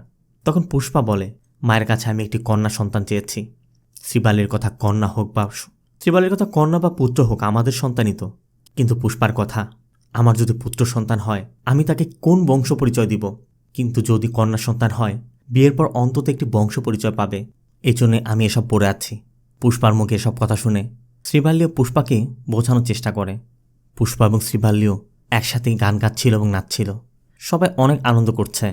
তখন পুষ্পা বলে মায়ের কাছে আমি একটি কন্যা সন্তান চেয়েছি। শ্রীপাল্লির কথা কন্যা হোক বা শ্রীপাল্লির কথা কন্যা বা পুত্র হোক আমাদের সন্তানই তো। কিন্তু পুষ্পার কথা আমার যদি পুত্র সন্তান হয় আমি তাকে কোন বংশ পরিচয় দিব? কিন্তু যদি কন্যা সন্তান হয় বিয়ের পর অন্তত একটি বংশ পরিচয় পাবে। এই জন্যে আমি এসব পড়ে আছি। পুষ্পার মুখে এসব কথা শুনে শ্রীপাল্লিও পুষ্পাকে বোঝানোর চেষ্টা করে। পুষ্পা এবং শ্রীপাল্লিও একসাথেই গান গাচ্ছিল এবং নাচছিল। সবাই অনেক আনন্দ করছে।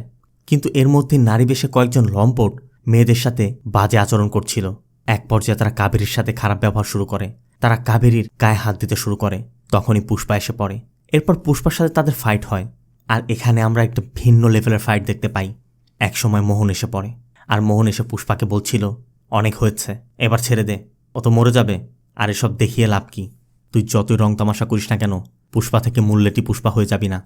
কিন্তু এর মধ্যে নারী বেশে কয়েকজন লম্পট মেয়েদের সাথে বাজে আচরণ করছিল। এক পর্যায়ে তারা কাবেরীর সাথে খারাপ ব্যবহার শুরু করে। তারা কাবেরীর গায়ে হাত দিতে শুরু করে। তখনই পুষ্পা এসে পড়ে। এরপর পুষ্পার সাথে তাদের ফাইট হয়। আর এখানে আমরা একটা ভিন্ন লেভেলের ফাইট দেখতে পাই। এক সময় মোহন এসে পড়ে। আর মোহন এসে পুষ্পাকে বলছিল অনেক হয়েছে, এবার ছেড়ে দে, ও তো মরে যাবে। আর এসব দেখিয়ে লাভ কি? তুই যতই রং তামাশা করিস না কেন পুষ্পা থেকে মূল্যেটি পুষ্পা হয়ে যাবি না।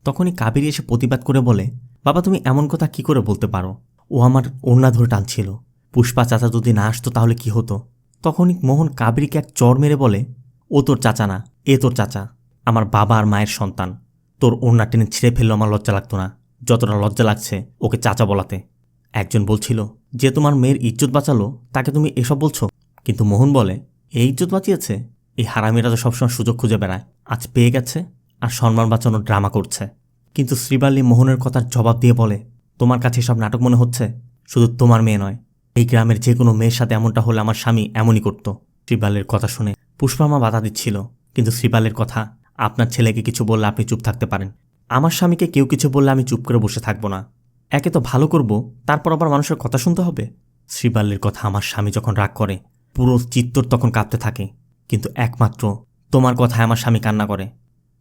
তখনই কাবেরী এসে প্রতিবাদ করে বলে বাবা তুমি এমন কথা কি করে বলতে পারো? ও আমার ওড়না ধরে টানছিল। পুষ্পা চাচা যদি না আসতো তাহলে কি হতো? তখনই মোহন কাবেরীকে এক চড় মেরে বলে ও তোর চাচা না, এ তোর চাচা, আমার বাবা আর মায়ের সন্তান। তোর ওড়না টেনে ছিঁড়ে ফেললো আমার লজ্জা লাগতো না যতটা লজ্জা লাগছে ওকে চাচা বলাতে। একজন বলছিল যে তোমার মেয়ের ইজ্জত বাঁচালো তাকে তুমি এসব বলছো? কিন্তু মোহন বলে এই ইজ্জত বাঁচিয়েছে? এই হারামিরা তো সবসময় সুযোগ খুঁজে বেড়ায়, আজ পেয়ে গেছে আর সম্মান বাঁচানোর ড্রামা করছে। কিন্তু শ্রীপাল্লি মোহনের কথার জবাব দিয়ে বলে তোমার কাছে এসব নাটক মনে হচ্ছে? শুধু তোমার মেয়ে নয়, এই গ্রামের যে কোনো মেয়ের সাথে এমনটা হলে আমার স্বামী এমনই করত। শ্রীপাল্লির কথা শুনে পুষ্পামা বাধা দিচ্ছিল। কিন্তু শ্রীপাল্লির কথা আপনার ছেলেকে কিছু বললে আপনি চুপ থাকতে পারেন, আমার স্বামীকে কেউ কিছু বললে আমি চুপ করে বসে থাকবো না। একে তো ভালো করব, তারপর আবার মানুষের কথা শুনতে হবে। শ্রীপাল্লির কথা আমার স্বামী যখন রাগ করে পুরো চিত্তর তখন কাঁপতে থাকে। কিন্তু একমাত্র তোমার কথায় আমার স্বামী কান্না করে।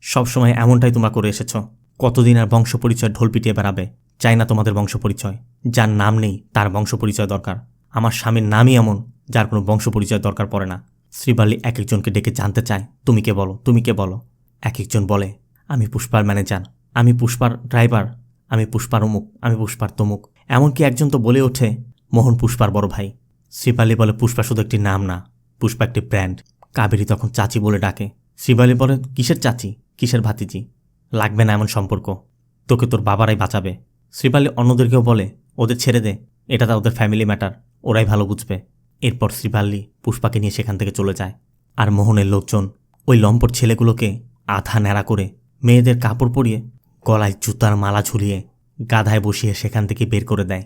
সবসময় এমনটাই তোমরা করে এসেছ। কতদিন আর বংশ পরিচয় ঢোল পিটিয়ে বেড়াবে? চাই না তোমাদের বংশ পরিচয়। যার নাম নেই তার বংশ পরিচয় দরকার। আমার স্বামীর নামই এমন যার কোনো বংশ পরিচয় দরকার পড়ে না। শ্রীপাল্লি এক একজনকে ডেকে জানতে চায় তুমি কে বলো, তুমি কে বলো। এক একজন বলে আমি পুষ্পার ম্যানেজার, আমি পুষ্পার ড্রাইভার, আমি পুষ্পার অমুক, আমি পুষ্পার তমুক। এমনকি একজন তো বলে ওঠে মোহন পুষ্পার বড় ভাই। শ্রীপাল্লি বলে পুষ্পা শুধু একটি নাম না, পুষ্পা একটি ব্র্যান্ড। কাবেরী তখন চাচি বলে ডাকে। শ্রীপাল্লি বলে কিসের চাচি, কিসের ভাতিজি? লাগবে না এমন সম্পর্ক, তোকে তোর বাবারাই বাঁচাবে। শ্রীপাল্লি অন্যদেরকেও বলে ওদের ছেড়ে দে, এটা তো ওদের ফ্যামিলি ম্যাটার, ওরাই ভালো বুঝবে। এরপর শ্রীভাল্লি পুষ্পাকে নিয়ে সেখান থেকে চলে যায়। আর মোহনের লোকজন ওই লম্পট ছেলেগুলোকে আধা ন্যাড়া করে মেয়েদের কাপড় পরিয়ে গলায় জুতার মালা ঝুলিয়ে গাধায় বসিয়ে সেখান থেকে বের করে দেয়।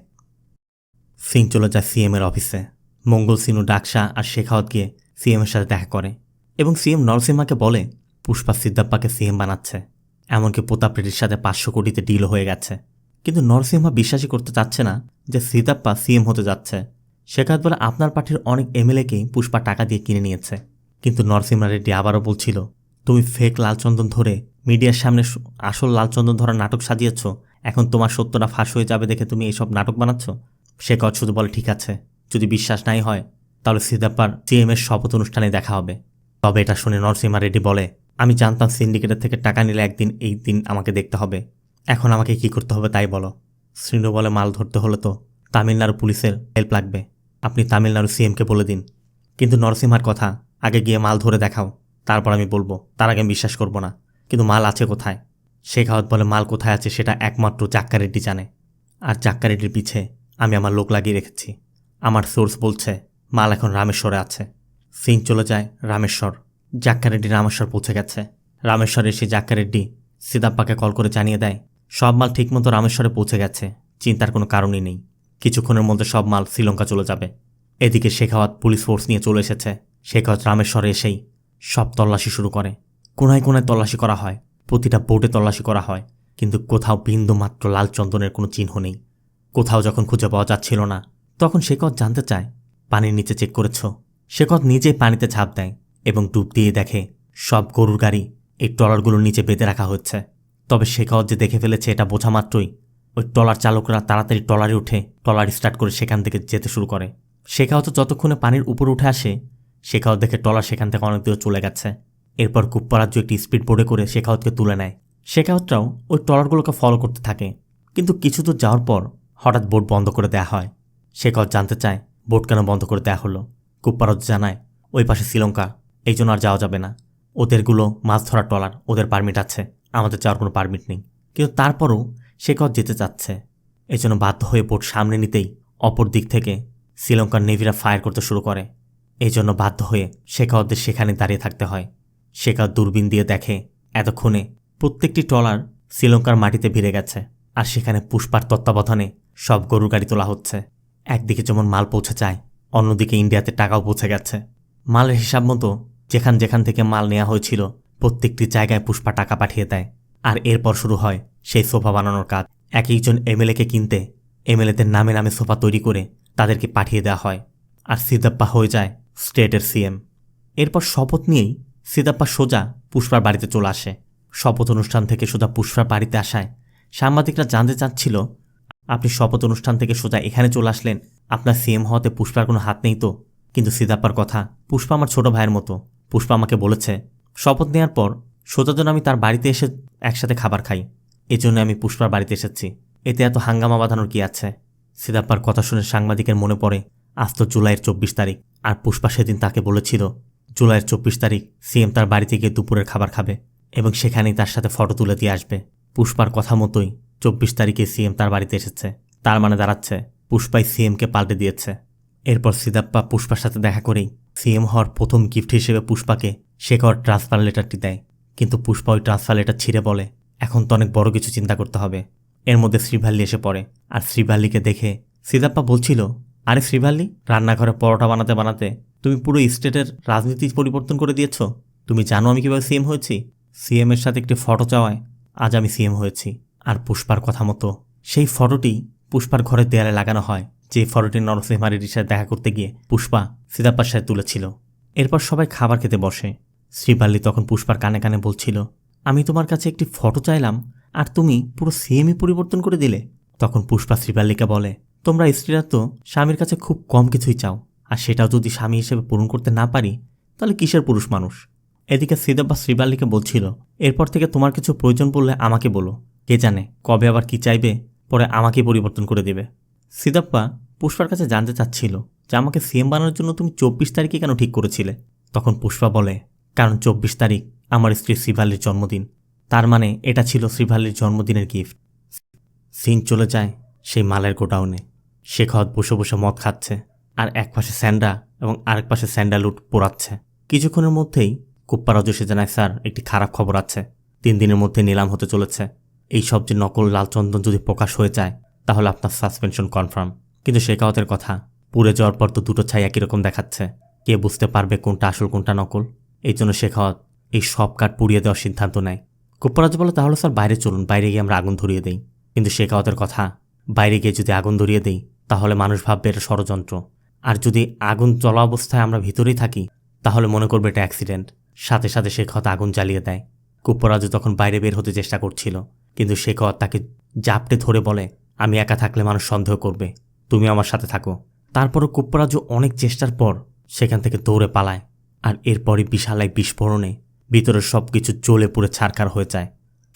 সিং চলে যায় সিএমের অফিসে। মঙ্গল সিনু, ডাকসা আর শেখাওয়াত গিয়ে সিএমের সাথে দেখা করে এবং সিএম নরসিম্হাকে বলে পুষ্পা সিদ্ধাপ্পাকে সিএম বানাচ্ছে, এমনকি প্রতাপ রেড্ডির সাথে 500 কোটিতে ডিল হয়ে গেছে। কিন্তু নরসিম্হা বিশ্বাসই করতে চাচ্ছে না যে সিদ্ধাপ্পা সিএম হতে যাচ্ছে। শেখাওয়াত বলে আপনার পার্টির অনেক এমএলএকেই পুষ্পা টাকা দিয়ে কিনে নিয়েছে। কিন্তু নরসিম্হা রেড্ডি আবারও বলছিল তুমি ফেক লালচন্দন ধরে মিডিয়ার সামনে আসল লালচন্দন ধরা নাটক সাজিয়েছ, এখন তোমার সত্যটা ফাঁস হয়ে যাবে দেখে তুমি এইসব নাটক বানাচ্ছ। শেখাওয়াত শুধু বলে ঠিক আছে, যদি বিশ্বাস নাই হয় তাহলে সিদ্ধাপ্পার সিএমের শপথ অনুষ্ঠানে দেখা হবে। তবে এটা শুনে নরসিম্হা রেড্ডি বলে আমি জানতাম সিন্ডিকেটের থেকে টাকা নিলে একদিন এই দিন আমাকে দেখতে হবে, এখন আমাকে কি করতে হবে তাই বলো। শ্রীনু বলে মাল ধরতে হলে তো তামিলনাড়ু পুলিশের হেল্প লাগবে, আপনি তামিলনাড়ু সিএমকে বলে দিন। কিন্তু নরসিম্হার কথা, আগে গিয়ে মাল ধরে দেখাও, তারপর আমি বলবো, তার আগে আমি বিশ্বাস করব না। কিন্তু মাল আছে কোথায়? শেখাওয়াত বলে মাল কোথায় আছে সেটা একমাত্র জাক্কা রেড্ডি জানে, আর জাক্কা রেড্ডির পিছে আমি আমার লোক লাগিয়ে রেখেছি। আমার সোর্স বলছে মাল এখন রামেশ্বরে আছে। সিং চলে যায় রামেশ্বর। জাক্কা রেড্ডি রামেশ্বর পৌঁছে গেছে। রামেশ্বরে এসে জাক্কা রেড্ডি সিদ্ধাপ্পাকে কল করে জানিয়ে দেয় সব মাল ঠিকমতো রামেশ্বরে পৌঁছে গেছে, চিন্তার কোনো কারণই নেই, কিছুক্ষণের মধ্যে সব মাল শ্রীলঙ্কা চলে যাবে। এদিকে শেখাওয়াত পুলিশ ফোর্স নিয়ে চলে এসেছে। শেখাওয়াত রামেশ্বরে এসেই সব তল্লাশি শুরু করে। কোনায় কোনায় তল্লাশি করা হয়, প্রতিটা বোটে তল্লাশি করা হয়, কিন্তু কোথাও বিন্দু মাত্র লাল চন্দনের কোনো চিহ্ন নেই। কোথাও যখন খুঁজে পাওয়া যাচ্ছিল না তখন শেখাওয়াত জানতে চায় পানির নিচে চেক করেছ? শেখাওয়াত নিজেই পানিতে ঝাঁপ দেয় এবং ডুব দিয়ে দেখে সব গরুর গাড়ি এই ট্রলারগুলোর নিচে বেঁধে রাখা হচ্ছে। তবে শেখাওয়াত যে দেখে ফেলেছে এটা বোঝা মাত্রই ওই ট্রলার চালকরা তাড়াতাড়ি ট্রলারে উঠে ট্রলার স্টার্ট করে সেখান থেকে যেতে শুরু করে। শেখাওয়াত যতক্ষণে পানির উপরে উঠে আসে শেখাওয়াত দেখে ট্রলার সেখান থেকে অনেক দূরে চলে গেছে। এরপর কুপ্পারাজ্য একটি স্পিড বোর্ডে করে শেখাওয়াতকে তুলে নেয়। শেখাওয়াতরাও ওই ট্রলারগুলোকে ফলো করতে থাকে, কিন্তু কিছু দূর যাওয়ার পর হঠাৎ বোট বন্ধ করে দেয়া হয়। শেখাওয়াত জানতে চায় বোট কেন বন্ধ করে দেয়া হলো। কুপ্পারাজ্য জানায় ওই পাশে শ্রীলঙ্কা, এই জন্য আর যাওয়া যাবে না, ওদেরগুলো মাছ ধরার ট্রলার, ওদের পারমিট আছে, আমাদের যাওয়ার কোনো পারমিট নেই। কিন্তু তারপরও শেখাওয়াত যেতে চাচ্ছে, এই জন্য বাধ্য হয়ে বোট সামনে নিতেই অপর দিক থেকে শ্রীলঙ্কার নেভিরা ফায়ার করতে শুরু করে। এই জন্য বাধ্য হয়ে শেখাওয়াতদের সেখানে দাঁড়িয়ে থাকতে হয়। শেখাওয়াত দূরবীন দিয়ে দেখে এতক্ষণে প্রত্যেকটি ট্রলার শ্রীলঙ্কার মাটিতে ভিড়ে গেছে, আর সেখানে পুষ্পার তত্ত্বাবধানে সব গরুর গাড়ি তোলা হচ্ছে। একদিকে যেমন মাল পৌঁছে যায়, অন্যদিকে ইন্ডিয়াতে টাকাও পৌঁছে গেছে। মালের হিসাব মতো যেখান যেখান থেকে মাল নেওয়া হয়েছিল প্রত্যেকটি জায়গায় পুষ্পা টাকা পাঠিয়ে দেয়। আর এরপর শুরু হয় সেই সোফা বানানোর কাজ। এক একজন এমএলএকে কিনতে এমএলএদের নামে নামে সোফা তৈরি করে তাদেরকে পাঠিয়ে দেওয়া হয়, আর সিদ্ধাপ্পা হয়ে যায় স্টেটের সিএম। এরপর শপথ নিয়েই সিদ্ধাপ্পা সোজা পুষ্পার বাড়িতে চলে আসে। শপথ অনুষ্ঠান থেকে সোজা পুষ্পার বাড়িতে আসায় সাংবাদিকরা জানতে চাচ্ছিল আপনি শপথ অনুষ্ঠান থেকে সোজা এখানে চলে আসলেন, আপনার সিএম হওয়াতে পুষ্পার কোনো হাত নেই তো? কিন্তু সিদ্ধাপ্পার কথা, পুষ্পা আমার ছোট ভাইয়ের মতো, পুষ্পা আমাকে বলেছে শপথ নেওয়ার পর সোজা যেন আমি তার বাড়িতে এসে একসাথে খাবার খাই, এজন্য আমি পুষ্পার বাড়িতে এসেছি, এতে এত হাঙ্গামা বাঁধানোর কি আছে? সিদ্ধাপ্পার কথা শুনে সাংবাদিকের মনে পড়ে আজ তো জুলাইয়ের 24 তারিখ, আর পুষ্পা সেদিন তাকে বলেছিল জুলাইয়ের 24 তারিখ সিএম তার বাড়িতে গিয়ে দুপুরের খাবার খাবে এবং সেখানেই তার সাথে ফটো তুলে দিয়ে আসবে। পুষ্পার কথা মতোই 24 তারিখে সিএম তার বাড়িতে এসেছে, তার মানে দাঁড়াচ্ছে পুষ্পাই সিএমকে পাল্টে দিয়েছে। এরপর সিদ্ধাপ্পা পুষ্পার সাথে দেখা করেই সিএম হওয়ার প্রথম গিফট হিসেবে পুষ্পাকে শেখাওয়ার ট্রান্সফার লেটারটি দেয়। কিন্তু পুষ্পা ওই ট্রান্সফার লেটার ছিঁড়ে বলে এখন তো অনেক বড় কিছু চিন্তা করতে হবে। এর মধ্যে শ্রীভাল্লি এসে পড়ে, আর শ্রীভাল্লিকে দেখে সিদ্ধাপ্পা বলছিল আরে শ্রীভাল্লি, রান্নাঘরে পরোটা বানাতে বানাতে তুমি পুরো স্টেটের রাজনীতি পরিবর্তন করে দিয়েছ। তুমি জানো আমি কীভাবে সিএম হয়েছি? সিএমের সাথে একটি ফটো চাওয়ায় আজ আমি সিএম হয়েছি। আর পুষ্পার কথা মতো সেই ফটোটি পুষ্পার ঘরের দেয়ালে লাগানো হয়, যে ফটোটি নরসিম্হা রেড্ডির সাথে দেখা করতে গিয়ে পুষ্পা সিদ্ধাপ্পার সাথে তুলেছিল। এরপর সবাই খাবার খেতে বসে। শ্রীভাল্লি তখন পুষ্পার কানে কানে বলছিল আমি তোমার কাছে একটি ফটো চাইলাম আর তুমি পুরো সিএমই পরিবর্তন করে দিলে। তখন পুষ্পা শ্রীভাল্লিকে বলে তোমরা স্ত্রীরা তো স্বামীর কাছে খুব কম কিছুই চাও, আর সেটাও যদি স্বামী হিসেবে পূরণ করতে না পারি তাহলে কিসের পুরুষ মানুষ? এদিকে সিদ্ধাপ্পা শ্রীভাল্লিকে বলছিল এরপর থেকে তোমার কিছু প্রয়োজন পড়লে আমাকে বলো, কে জানে কবে আবার কি চাইবে, পরে আমাকে পরিবর্তন করে দেবে। সিদ্ধাপ্পা পুষ্পার কাছে জানতে চাচ্ছিল যে আমাকে সিএম বানানোর জন্য তুমি 24 তারিখে কেন ঠিক করেছিলে? তখন পুষ্পা বলে কারণ 24 তারিখ আমার স্ত্রী শ্রীভাল্লির জন্মদিন, তার মানে এটা ছিল শ্রীভাল্লির জন্মদিনের গিফট। সিং চলে যায় সেই মালের গোডাউনে। শেখাওয়াত বসে বসে মদ খাচ্ছে, আর এক পাশে স্যান্ডা এবং আরেক পাশে স্যান্ডালুট পোড়াচ্ছে। কিছুক্ষণের মধ্যেই কুপ্পারাজু এসে জানায়, স্যার একটি খারাপ খবর আছে, 3 দিনের মধ্যে নিলাম হতে চলেছে। এই সব যে নকল লালচন্দন যদি প্রকাশ হয়ে যায় তাহলে আপনার সাসপেনশন কনফার্ম। কিন্তু শেখাওয়াতের কথা, পুড়ে যাওয়ার পর তো দুটো ছাই একই রকম দেখাচ্ছে, কে বুঝতে পারবে কোনটা আসল কোনটা নকল? এই জন্য শেখাওয়াত এই সব কাঠ পুড়িয়ে দেওয়ার সিদ্ধান্ত নেয়। কুপ্পারাজু বলে, তাহলে স্যার বাইরে চলুন, বাইরে গিয়ে আমরা আগুন ধরিয়ে দেই। কিন্তু শেখাওয়াতের কথা, বাইরে গিয়ে যদি আগুন ধরিয়ে দেই তাহলে মানুষ ভাববে এটা ষড়যন্ত্র, আর যদি আগুন জ্বলা অবস্থায় আমরা ভিতরেই থাকি তাহলে মনে করবে এটা অ্যাক্সিডেন্ট। সাথে সাথে শেখাওয়াত আগুন জ্বালিয়ে দেয়। কুপ্পারাজু তখন বাইরে বের হতে চেষ্টা করছিল, কিন্তু শেখাওয়াত তাকে জাপটে ধরে বলে, আমি একা থাকলে মানুষ সন্দেহ করবে, তুমি আমার সাথে থাকো। তারপরও কুপ্পারাজু অনেক চেষ্টার পর সেখান থেকে দৌড়ে পালায়, আর এরপরই বিশাল এক বিস্ফোরণে ভিতরের সব কিছু জ্বলে পুড়ে ছারখার হয়ে যায়।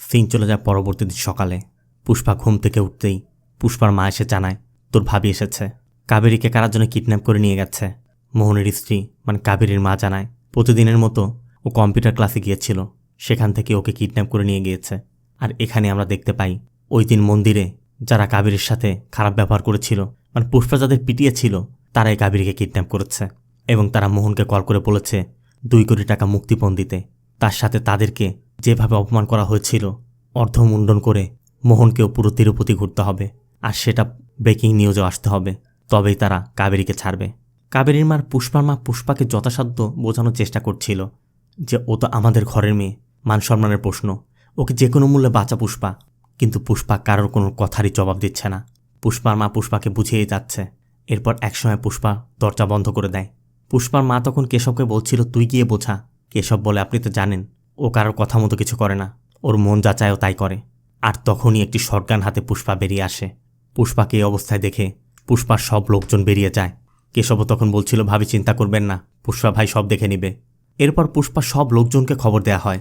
সিন চলে যায় পরবর্তী দিন সকালে। পুষ্পা ঘুম থেকে উঠতেই পুষ্পার মা এসে জানায়, তোর ভাবি এসেছে, কাবেরীকে কারার জন্য কিডন্যাপ করে নিয়ে গেছে। মোহনের স্ত্রী মানে কাবেরীর মা জানায়, প্রতিদিনের মতো ও কম্পিউটার ক্লাসে গিয়েছিল, সেখান থেকে ওকে কিডন্যাপ করে নিয়ে গিয়েছে। আর এখানে আমরা দেখতে পাই ওই দিন মন্দিরে যারা কাবেরীর সাথে খারাপ ব্যবহার করেছিল, মানে পুষ্পা যাদের পিটিয়েছিল, তারাই কাবেরীকে কিডন্যাপ করেছে, এবং তারা মোহনকে কল করে বলেছে 2 কোটি টাকা মুক্তিপণ দিতে। তার সাথে তাদেরকে যেভাবে অপমান করা হয়েছিল অর্ধমুণ্ডন করে মোহনকেও পুরো তিরুপতি ঘুরতে হবে, আর সেটা ব্রেকিং নিউজও আসতে হবে, তবেই তারা কাবেরীকে ছাড়বে। কাবেরীর মার পুষ্পার মা পুষ্পাকে যথাসাধ্য বোঝানোর চেষ্টা করছিল যে ও তো আমাদের ঘরের মেয়ে, মান সম্মানের প্রশ্ন, ওকে যে কোনো মূল্যে বাঁচা পুষ্পা। কিন্তু পুষ্পা কারোর কোনো কথারই জবাব দিচ্ছে না। পুষ্পার মা পুষ্পাকে বুঝিয়েই যাচ্ছে। এরপর একসময় পুষ্পা দরজা বন্ধ করে দেয়। পুষ্পার মা তখন কেশবকে বলছিল, তুই গিয়ে বোঝা। কেশব বলে, আপনি তো জানেন ও কারোর কথা মতো কিছু করে না, ওর মন যা চায়ও তাই করে। আর তখনই একটি শটগান হাতে পুষ্পা বেরিয়ে আসে। পুষ্পাকে এই অবস্থায় দেখে পুষ্পার সব লোকজন বেরিয়ে যায়। কেশবও তখন বলছিল, ভাবি চিন্তা করবেন না, পুষ্পা ভাই সব দেখে নিবে। এরপর পুষ্পা সব লোকজনকে খবর দেয়া হয়।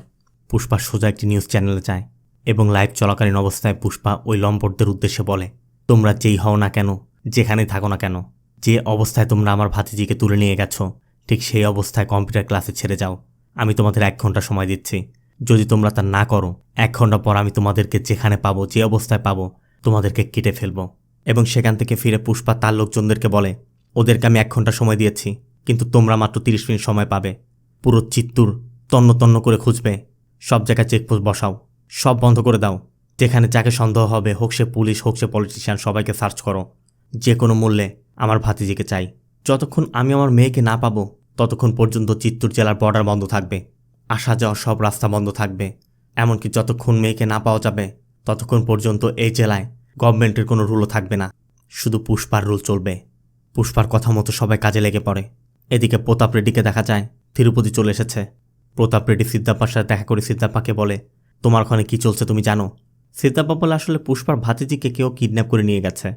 পুষ্পা সোজা একটি নিউজ চ্যানেলে যায় এবং লাইভ চলাকালীন অবস্থায় পুষ্পা ওই লম্পটদের উদ্দেশ্যে বলে, তোমরা যেই হও না কেন, যেখানেই থাকো না কেন, যে অবস্থায় তোমরা আমার ভাতিজিকে তুলে নিয়ে গেছো, ঠিক সেই অবস্থায় কম্পিউটার ক্লাসে ছেড়ে যাও। আমি তোমাদের 1 ঘন্টা সময় দিচ্ছি। যদি তোমরা তা না করো, 1 ঘন্টা পর আমি তোমাদেরকে যেখানে পাবো, যে অবস্থায় পাবো, তোমাদেরকে কেটে ফেলবো। এবং সেখান থেকে ফিরে পুষ্পা তার লোকজনদেরকে বলে, ওদেরকে আমি 1 ঘন্টা সময় দিয়েছি, কিন্তু তোমরা মাত্র 30 মিনিট সময় পাবে। পুরো চিত্তুর তন্ন তন্ন করে খুঁজবে, সব জায়গায় চেকপোস্ট বসাও, সব বন্ধ করে দাও। যেখানে যাকে সন্দেহ হবে, হোক সে পুলিশ হোক সে পলিটিশিয়ান, সবাইকে সার্চ করো। যে কোনো মূল্যে আমার ভাতিজিকে চাই। যতক্ষণ আমি আমার মেয়েকে না পাবো ততক্ষণ পর্যন্ত চিত্তুর জেলার বর্ডার বন্ধ থাকবে, আসা যাওয়া সব রাস্তা বন্ধ থাকবে। এমনকি যতক্ষণ মেয়েকে না পাওয়া যাবে ততক্ষণ পর্যন্ত এই জেলায় গভর্নমেন্টের কোনো রুলও থাকবে না, শুধু পুষ্পার রুল চলবে। পুষ্পার কথা মতো সবাই কাজে লেগে পড়ে। এদিকে প্রতাপ রেড্ডিকে দেখা যায় তিরুপতি চলে এসেছে। প্রতাপ রেড্ডি সিদ্ধাপ্পার সাথে দেখা করে সিদ্ধাপ্পাকে বলে, তোমার ওখানে কি চলছে তুমি জানো? সিদ্ধাপ্পা বলে, আসলে পুষ্পার ভাতিজিকে কেউ কিডন্যাপ করে নিয়ে গেছে।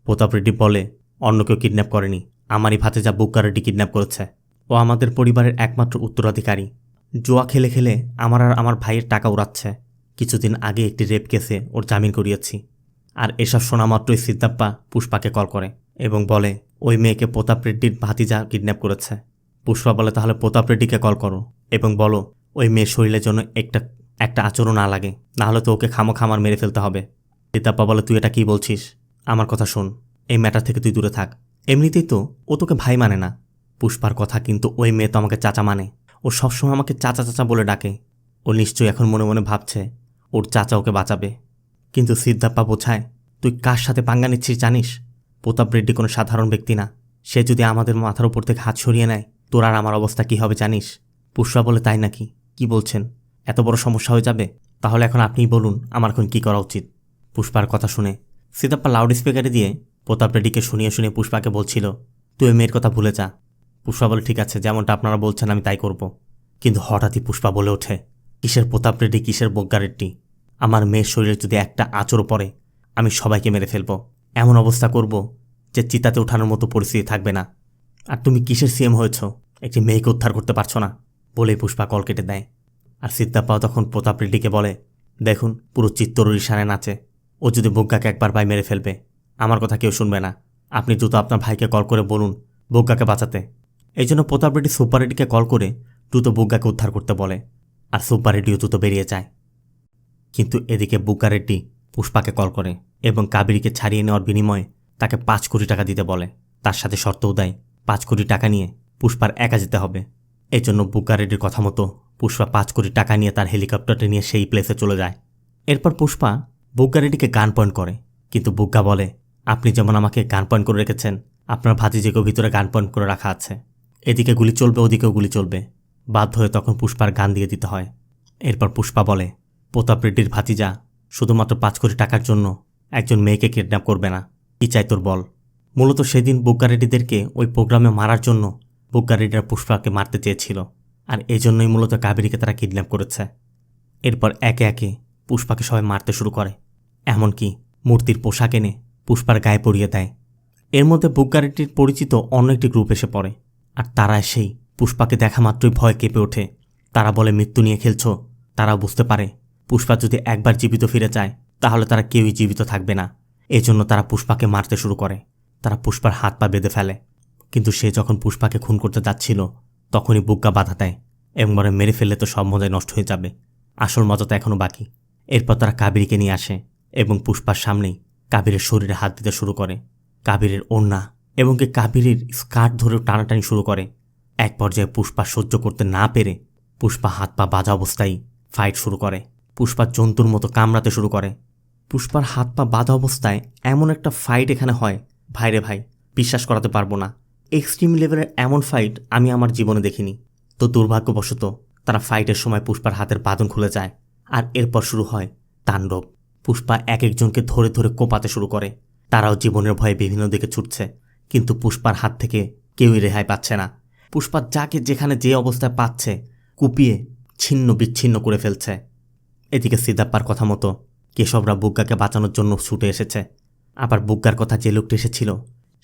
প্রতাপ রেড্ডি বলে, অন্য কেউ কিডন্যাপ করেনি, আমারই ভাতিজা বুক্কা রেড্ডি কিডন্যাপ করেছে। ও আমাদের পরিবারের একমাত্র উত্তরাধিকারী। জুয়া খেলে খেলে আমার আর আমার ভাইয়ের টাকা উড়াচ্ছে। কিছুদিন আগে একটি রেপ কেসে ওর জামিন করিয়েছি। আর এসব শোনা মাত্রই সিদ্ধাপ্পা পুষ্পাকে কল করে এবং বলে, ওই মেয়েকে প্রতাপ রেড্ডির ভাতিজা কিডন্যাপ করেছে। পুষ্পা বলে, তাহলে প্রতাপ রেড্ডিকে কল করো এবং বলো ওই মেয়ের শরীরের জন্য একটা আচরণ না লাগে, নাহলে তো ওকে খামার মেরে ফেলতে হবে। সিদ্ধাপ্পা বলে, তুই এটা কি বলছিস? আমার কথা শোন, এই ম্যাটার থেকে তুই দূরে থাক। এমনিতেই তো ও তোকে ভাই মানে না। পুষ্পার কথা, কিন্তু ওই মেয়ে তো আমাকে চাচা মানে। ও সবসময় আমাকে চাচা চাচা বলে ডাকে। ও নিশ্চয়ই এখন মনে মনে ভাবছে ওর চাচা ওকে বাঁচাবে। কিন্তু সিদ্ধাপ্পা বোঝায়, তুই কার সাথে পাঙ্গা নিচ্ছিস জানিস? প্রতাপ রেড্ডি কোনো সাধারণ ব্যক্তি না। সে যদি আমাদের মাথার উপর থেকে হাত সরিয়ে নেয়, তোর আর আমার অবস্থা কি হবে জানিস? পুষ্পা বলে, তাই নাকি? কি বলছেন? এত বড় সমস্যা হয়ে যাবে? তাহলে এখন আপনিই বলুন আমার এখন কী করা উচিত। পুষ্পার কথা শুনে সিদ্ধাপ্পা লাউড স্পিকারে দিয়ে প্রতাপ রেড্ডিকে শুনিয়ে শুনিয়ে পুষ্পাকে বলছিল, তুই ওই মেয়ের কথা ভুলে যা। পুষ্পা বলে, ঠিক আছে, যেমনটা আপনারা বলছেন আমি তাই করব। কিন্তু হঠাৎই পুষ্পা বলে ওঠে, কিসের প্রতাপ রেড্ডি, কিসের বজ্ঞা রেড্ডি? আমার মেয়ের শরীরে যদি একটা আঁচড়ও পড়ে আমি সবাইকে মেরে ফেলবো। এমন অবস্থা করব যে চিতাতে ওঠানোর মতো পরিস্থিতি থাকবে না। আর তুমি কিসের সিএম হয়েছ, একটি মেয়েকে উদ্ধার করতে পারছো না? বলেই পুষ্পা কল কেটে দেয়। আর সিদ্ধাপ্পাও তখন প্রতাপ রেড্ডিকে বলে, দেখুন পুরো চিত্তরুর ইশারায় নাচে। ও যদি বজ্ঞাকে একবার পাই মেরে ফেলবে, আমার কথা কেউ শুনবে না। আপনি দ্রুত আপনার ভাইকে কল করে বলুন বজ্ঞাকে বাঁচাতে। এই জন্য প্রতাপ রেড্ডি সুপার রেড্ডিকে কল করে দ্রুত বজ্ঞাকে উদ্ধার করতে বলে। আর সুপার রেড্ডিও দ্রুত বেরিয়ে যায়। কিন্তু এদিকে বুক্কা রেড্ডি পুষ্পাকে কল করে এবং কাবেরীকে ছাড়িয়ে নেওয়ার বিনিময়ে তাকে 5 কোটি টাকা দিতে বলে। তার সাথে শর্তও দেয় 5 কোটি টাকা নিয়ে পুষ্পার একা যেতে হবে। এই জন্য বুগ্গা রেড্ডির কথা মতো পুষ্পা 5 কোটি টাকা নিয়ে তার হেলিকপ্টারটি নিয়ে সেই প্লেসে চলে যায়। এরপর পুষ্পা বুগ্গা রেড্ডিকে গান পয়েন্ট করে, কিন্তু বুগ্গা বলে, আপনি যেমন আমাকে গান পয়েন্ট করে রেখেছেন, আপনার ভাতিজিকেও ভিতরে গান পয়েন্ট করে রাখা আছে। এদিকে গুলি চলবে, ওদিকেও গুলি চলবে। বাধ্য হয়ে তখন পুষ্পার গান দিয়ে দিতে হয়। এরপর পুষ্পা বলে, প্রতাপ রেড্ডির ভাতিজা শুধুমাত্র 5 কোটি টাকার জন্য একজন মেয়েকে কিডন্যাপ করবে না। কি চাই তোর বল? মূলত সেদিন বুগ্গা রেড্ডিদেরকে ওই প্রোগ্রামে মারার জন্য বুগ্গা রেড্ডিরা পুষ্পাকে মারতে চেয়েছিল, আর এই জন্যই মূলত কাবেরীকে তারা কিডন্যাপ করেছে। এরপর একে একে পুষ্পাকে সবাই মারতে শুরু করে, এমনকি মূর্তির পোশাক এনে পুষ্পার গায়ে পরিয়ে দেয়। এর মধ্যে বুগ্গা রেড্ডির পরিচিত অন্য একটি গ্রুপ এসে পড়ে, আর তারা এসেই পুষ্পাকে দেখা মাত্রই ভয় কেঁপে ওঠে। তারা বলে, মৃত্যু নিয়ে খেলছো? তারাও বুঝতে পারে পুষ্পা যদি একবার জীবিত ফিরে যায় তাহলে তারা কেউই জীবিত থাকবে না। এজন্য তারা পুষ্পাকে মারতে শুরু করে। তারা পুষ্পার হাত পা বেঁধে ফেলে, কিন্তু সে যখন পুষ্পাকে খুন করতে যাচ্ছিল তখনই বুগ্গা বাধা দেয় এবং বলে, মেরে ফেললে তো সব মজাই নষ্ট হয়ে যাবে, আসল মজা তো এখনও বাকি। এরপর তারা কাবেরীকে নিয়ে আসে এবং পুষ্পার সামনেই কাবেরীর শরীরে হাত দিতে শুরু করে। কাবেরীর ওড়না এবং কাবেরীর স্কার্ট ধরেও টানাটানি শুরু করে। এক পর্যায়ে পুষ্পা সহ্য করতে না পেরে পুষ্পা হাত পা বাঁধা অবস্থায় ফাইট শুরু করে। পুষ্পা জন্তুর মতো কামড়াতে শুরু করে। পুষ্পার হাত পা বাঁধা অবস্থায় এমন একটা ফাইট এখানে হয়, ভাইরে ভাই, বিশ্বাস করাতে পারবো না। এক্সট্রিম লেভেলের এমন ফাইট আমি আমার জীবনে দেখিনি। তো দুর্ভাগ্যবশত তারা ফাইটের সময় পুষ্পার হাতের বাঁধন খুলে যায়, আর এরপর শুরু হয় তাণ্ডব। পুষ্পা এক একজনকে ধরে ধরে কোপাতে শুরু করে। তারাও জীবনের ভয়ে বিভিন্ন দিকে ছুটছে, কিন্তু পুষ্পার হাত থেকে কেউই রেহাই পাচ্ছে না। পুষ্পা যাকে যেখানে যে অবস্থায় পাচ্ছে কুপিয়ে ছিন্ন বিচ্ছিন্ন করে ফেলছে। এদিকে সিদ্ধাপ্পার কথা মতো কেশবরা বুগ্গাকে বাঁচানোর জন্য ছুটে এসেছে। আবার বুগ্গার কথা যে লোকটি এসেছিল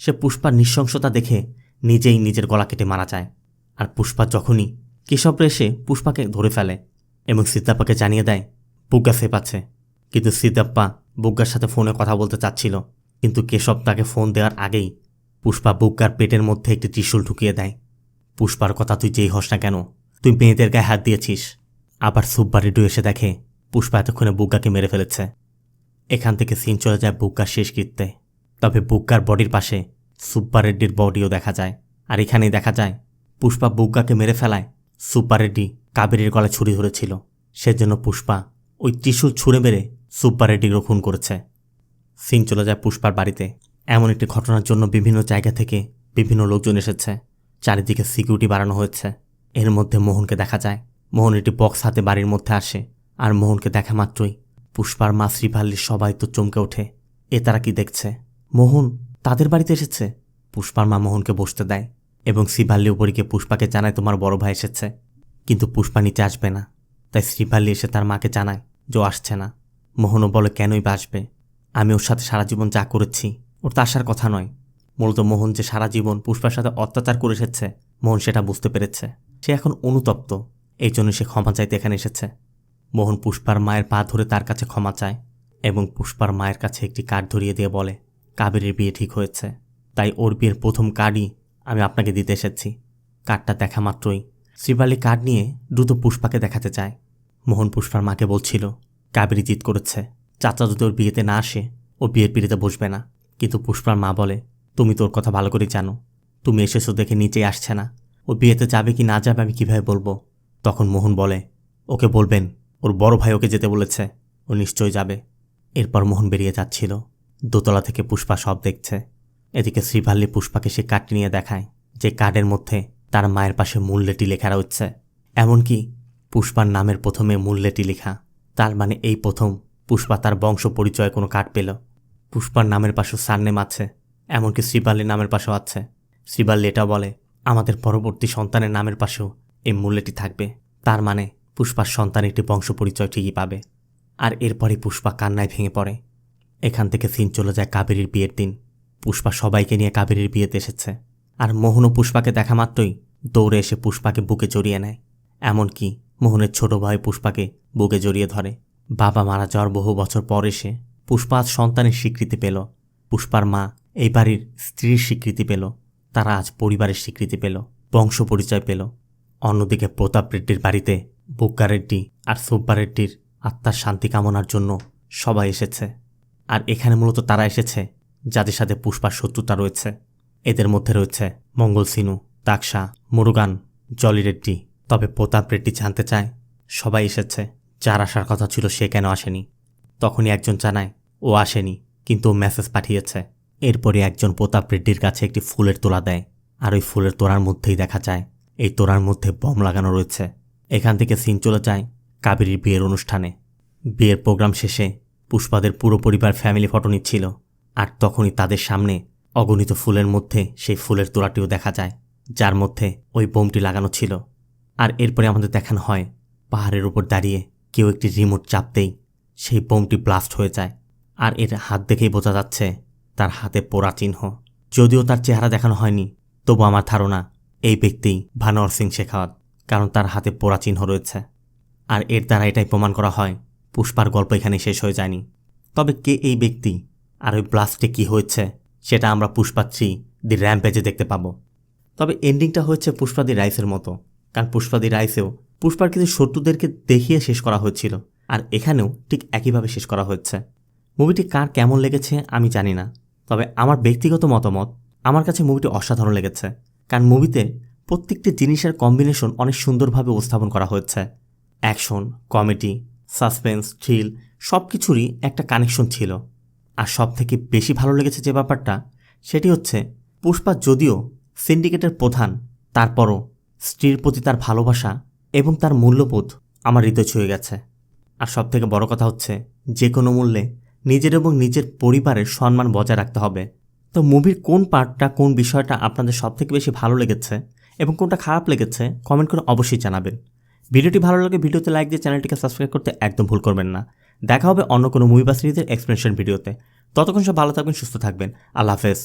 সে পুষ্পার নৃশংসতা দেখে নিজেই নিজের গলা কেটে মারা যায়। আর পুষ্পা যখনই কেশবরা এসে পুষ্পাকে ধরে ফেলে এবং সিদ্ধাপ্পাকে জানিয়ে দেয় বুগ্গা সেফ আছে, কিন্তু সিদ্ধাপ্পা বুগ্গার সাথে ফোনে কথা বলতে চাচ্ছিল, কিন্তু কেশব তাকে ফোন দেওয়ার আগেই পুষ্পা বুগ্গার পেটের মধ্যে একটি ত্রিশূল ঢুকিয়ে দেয়। পুষ্পার কথা তুই যেই হস না কেন, তুই মেয়েদের গায়ে হাত দিয়েছিস। আবার সুব্বা রেড্ডি এসে দেখে পুষ্পা এতক্ষণে বুগ্গাকে মেরে ফেলেছে। এখান থেকে সিন চলে যায় বুগ্গার শেষকৃত্যে। তবে বুগ্গার বডির পাশে সুব্বা রেড্ডির বডিও দেখা যায়। আর এখানেই দেখা যায় পুষ্পা বুগ্গাকে মেরে ফেলায় সুব্বা রেড্ডি কাবেরীর গলায় ছুরি ধরেছিল, সেজন্য পুষ্পা ওই ত্রিশূল ছুঁড়ে মেরে সুব্বা রেড্ডিরও খুন করেছে। সিন চলে যায় পুষ্পার বাড়িতে। এমন একটি ঘটনার জন্য বিভিন্ন জায়গা থেকে বিভিন্ন লোকজন এসেছে। চারিদিকে সিকিউরিটি বাড়ানো হয়েছে। এর মধ্যে মোহনকে দেখা যায়। মোহন একটি বক্স হাতে বাড়ির মধ্যে আসে, আর মোহনকে দেখা মাত্রই পুষ্পার মা শ্রীভাল্লির সবাই তো চমকে ওঠে। এ তারা কি দেখছে? মোহন তাদের বাড়িতে এসেছে। পুষ্পার মা মোহনকে বসতে দেয় এবং শ্রীভাল্লি উপরে গিয়ে পুষ্পাকে জানায় তোমার বড় ভাই এসেছে। কিন্তু পুষ্পা নিচে আসবে না, তাই শ্রীভাল্লি এসে তার মাকে জানায় যে ও আসছে না। মোহনও বলে কেনই বা আসবে, আমি ওর সাথে সারা জীবন যা করেছি ওর তো আসার কথা নয়। মূলত মোহন যে সারা জীবন পুষ্পার সাথে অত্যাচার করে এসেছে মোহন সেটা বুঝতে পেরেছে। সে এখন অনুতপ্ত, এই জন্য সে ক্ষমা চাইতে এখানে এসেছে। মোহন পুষ্পার মায়ের পা ধরে তার কাছে ক্ষমা চায় এবং পুষ্পার মায়ের কাছে একটি কার্ড ধরিয়ে দিয়ে বলে কাবেরীর বিয়ে ঠিক হয়েছে, তাই ওর বিয়ের প্রথম কার্ডই আমি আপনাকে দিতে এসেছি। কার্ডটা দেখা মাত্রই শ্রীবালি কার্ড নিয়ে দ্রুত পুষ্পাকে দেখাতে চায়। মোহন পুষ্পার মাকে বলছিল কাবেরী জিত করেছে, চাচা যদি ওর বিয়েতে না আসে ও বিয়ের পিড়িতে বসবে না। কিন্তু পুষ্পার মা বলে তুমি তোর কথা ভালো করে জানো, তুমি এসেছো দেখে নিচেই আসছে না, ও বিয়েতে যাবে কি না যাবে আমি কিভাবে বলবো। তখন মোহন বলে ওকে বলবেন ওর বড় ভাই ওকে যেতে বলেছে, ও নিশ্চয়ই যাবে। এরপর মোহন বেরিয়ে যাচ্ছিল। দোতলা থেকে পুষ্পা সব দেখছে। এদিকে শ্রীভাল্লি পুষ্পাকে সে কার্ডটি নিয়ে দেখায়, যে কার্ডের মধ্যে তার মায়ের পাশে মূল্যটি লেখা রয়েছে। এমনকি পুষ্পার নামের প্রথমে মূল্যটি লেখা, তার মানে এই প্রথম পুষ্পা তার বংশ পরিচয়ে কোনো কার্ড পেল। পুষ্পার নামের পাশেও সারনেম আছে, এমনকি শ্রীভাল্লির নামের পাশেও আছে। শ্রীভাল্লি এটা বলে আমাদের পরবর্তী সন্তানের নামের পাশেও এই মূল্যটি থাকবে, তার মানে পুষ্পার সন্তান একটি বংশ পরিচয় ঠিকই পাবে। আর এরপরই পুষ্পা কান্নায় ভেঙে পড়ে। এখান থেকে সিন চলে যায় কাবেরীর বিয়ের দিন। পুষ্পা সবাইকে নিয়ে কাবেরীর বিয়েতে এসেছে, আর মোহনও পুষ্পাকে দেখা মাত্রই দৌড়ে এসে পুষ্পাকে বুকে জড়িয়ে নেয়। এমনকি মোহনের ছোট ভাই পুষ্পাকে বুকে জড়িয়ে ধরে। বাবা মারা যাওয়ার বহু বছর পর এসে পুষ্পা আজ সন্তানের স্বীকৃতি পেল। পুষ্পার মা এই বাড়ির স্ত্রীর স্বীকৃতি পেল, তারা আজ পরিবারের স্বীকৃতি পেল, বংশ পরিচয় পেল। অন্যদিকে প্রতাপ রেড্ডির বাড়িতে বুগ্গা রেড্ডি আর সুব্বা রেড্ডির আত্মার শান্তি কামনার জন্য সবাই এসেছে। আর এখানে মূলত তারা এসেছে যাদের সাথে পুষ্পার শত্রুতা রয়েছে। এদের মধ্যে রয়েছে মঙ্গল সিনু, তাকসা, মুরুগান, জলি রেড্ডি। তবে প্রতাপ রেড্ডি জানতে চায় সবাই এসেছে, যার আসার কথা ছিল সে কেন আসেনি। তখনই একজন জানায় ও আসেনি, কিন্তু ও মেসেজ পাঠিয়েছে। এরপরে একজন প্রতাপ রেড্ডির কাছে একটি ফুলের তোড়া দেয়, আর ওই ফুলের তোড়ার মধ্যেই দেখা যায় এই তোড়ার মধ্যে বম লাগানো রয়েছে। এখান থেকে সিন চলে যায় কাবেরীর বিয়ের অনুষ্ঠানে। বিয়ের প্রোগ্রাম শেষে পুষ্পাদের পুরো পরিবার ফ্যামিলি ফটো নিচ্ছিল, আর তখনই তাদের সামনে অগণিত ফুলের মধ্যে সেই ফুলের তোড়াটিও দেখা যায়, যার মধ্যে ওই বোমটি লাগানো ছিল। আর এরপরে আমাদের দেখানো হয় পাহাড়ের উপর দাঁড়িয়ে কেউ একটি রিমোট চাপতেই সেই বোমটি ব্লাস্ট হয়ে যায়। আর এর হাত দেখেই বোঝা যাচ্ছে তার হাতে পোড়া চিহ্ন। যদিও তার চেহারা দেখানো হয়নি, তবু আমার ধারণা এই ব্যক্তি ভানোয়ার সিং শেখাওয়াত, কারণ তার হাতে পোড়া চিহ্ন রয়েছে। আর এর দ্বারা এটাই প্রমাণ করা হয় পুষ্পার গল্প এখানে শেষ হয়ে যায়নি। তবে কে এই ব্যক্তি আর ওই ব্লাস্টে কি হয়েছে সেটা আমরা পুষ্পা 3 দি র্যাম্পেজে দেখতে পাবো। তবে এন্ডিংটা হচ্ছে পুষ্পা দি রাইসের মতো, কারণ পুষ্পা দি রাইসেও পুষ্পার কিছু শত্রুদেরকে দেখিয়ে শেষ করা হয়েছিল, আর এখানেও ঠিক একইভাবে শেষ করা হচ্ছে। মুভিটি কার কেমন লেগেছে আমি জানি না, তবে আমার ব্যক্তিগত মতামত, আমার কাছে মুভিটি অসাধারণ লেগেছে। কারণ মুভিতে প্রত্যেকটি জিনিসের কম্বিনেশন অনেক সুন্দরভাবে উপস্থাপন করা হয়েছে। অ্যাকশন, কমেডি, সাসপেন্স, থ্রিল সব কিছুরই একটা কানেকশন ছিল। আর সব থেকে বেশি ভালো লেগেছে যে ব্যাপারটা, সেটি হচ্ছে পুষ্পা যদিও সিন্ডিকেটের প্রধান, তারপরও স্ত্রীর প্রতি তার ভালোবাসা এবং তার মূল্যবোধ আমার হৃদয় ছুঁয়ে গেছে। আর সব থেকে বড় কথা হচ্ছে যে কোনো মূল্যে নিজের এবং নিজের পরিবারের সম্মান বজায় রাখতে হবে। তো মুভির কোন পার্টটা, কোন বিষয়টা আপনাদের সব থেকে বেশি ভালো লেগেছে এবং কোনটা খারাপ লেগেছে কমেন্ট করে অবশ্যই জানাবেন। ভিডিওটি ভালো লাগে ভিডিওতে লাইক দিয়ে চ্যানেলটিকে সাবস্ক্রাইব করতে একদম ভুল করবেন না। দেখা হবে অন্য কোনো মুভি বা সিরিজের এক্সপ্লেনেশন ভিডিওতে। ততক্ষণ সব ভালো থাকবেন, সুস্থ থাকবেন। আল্লাহ হাফেজ।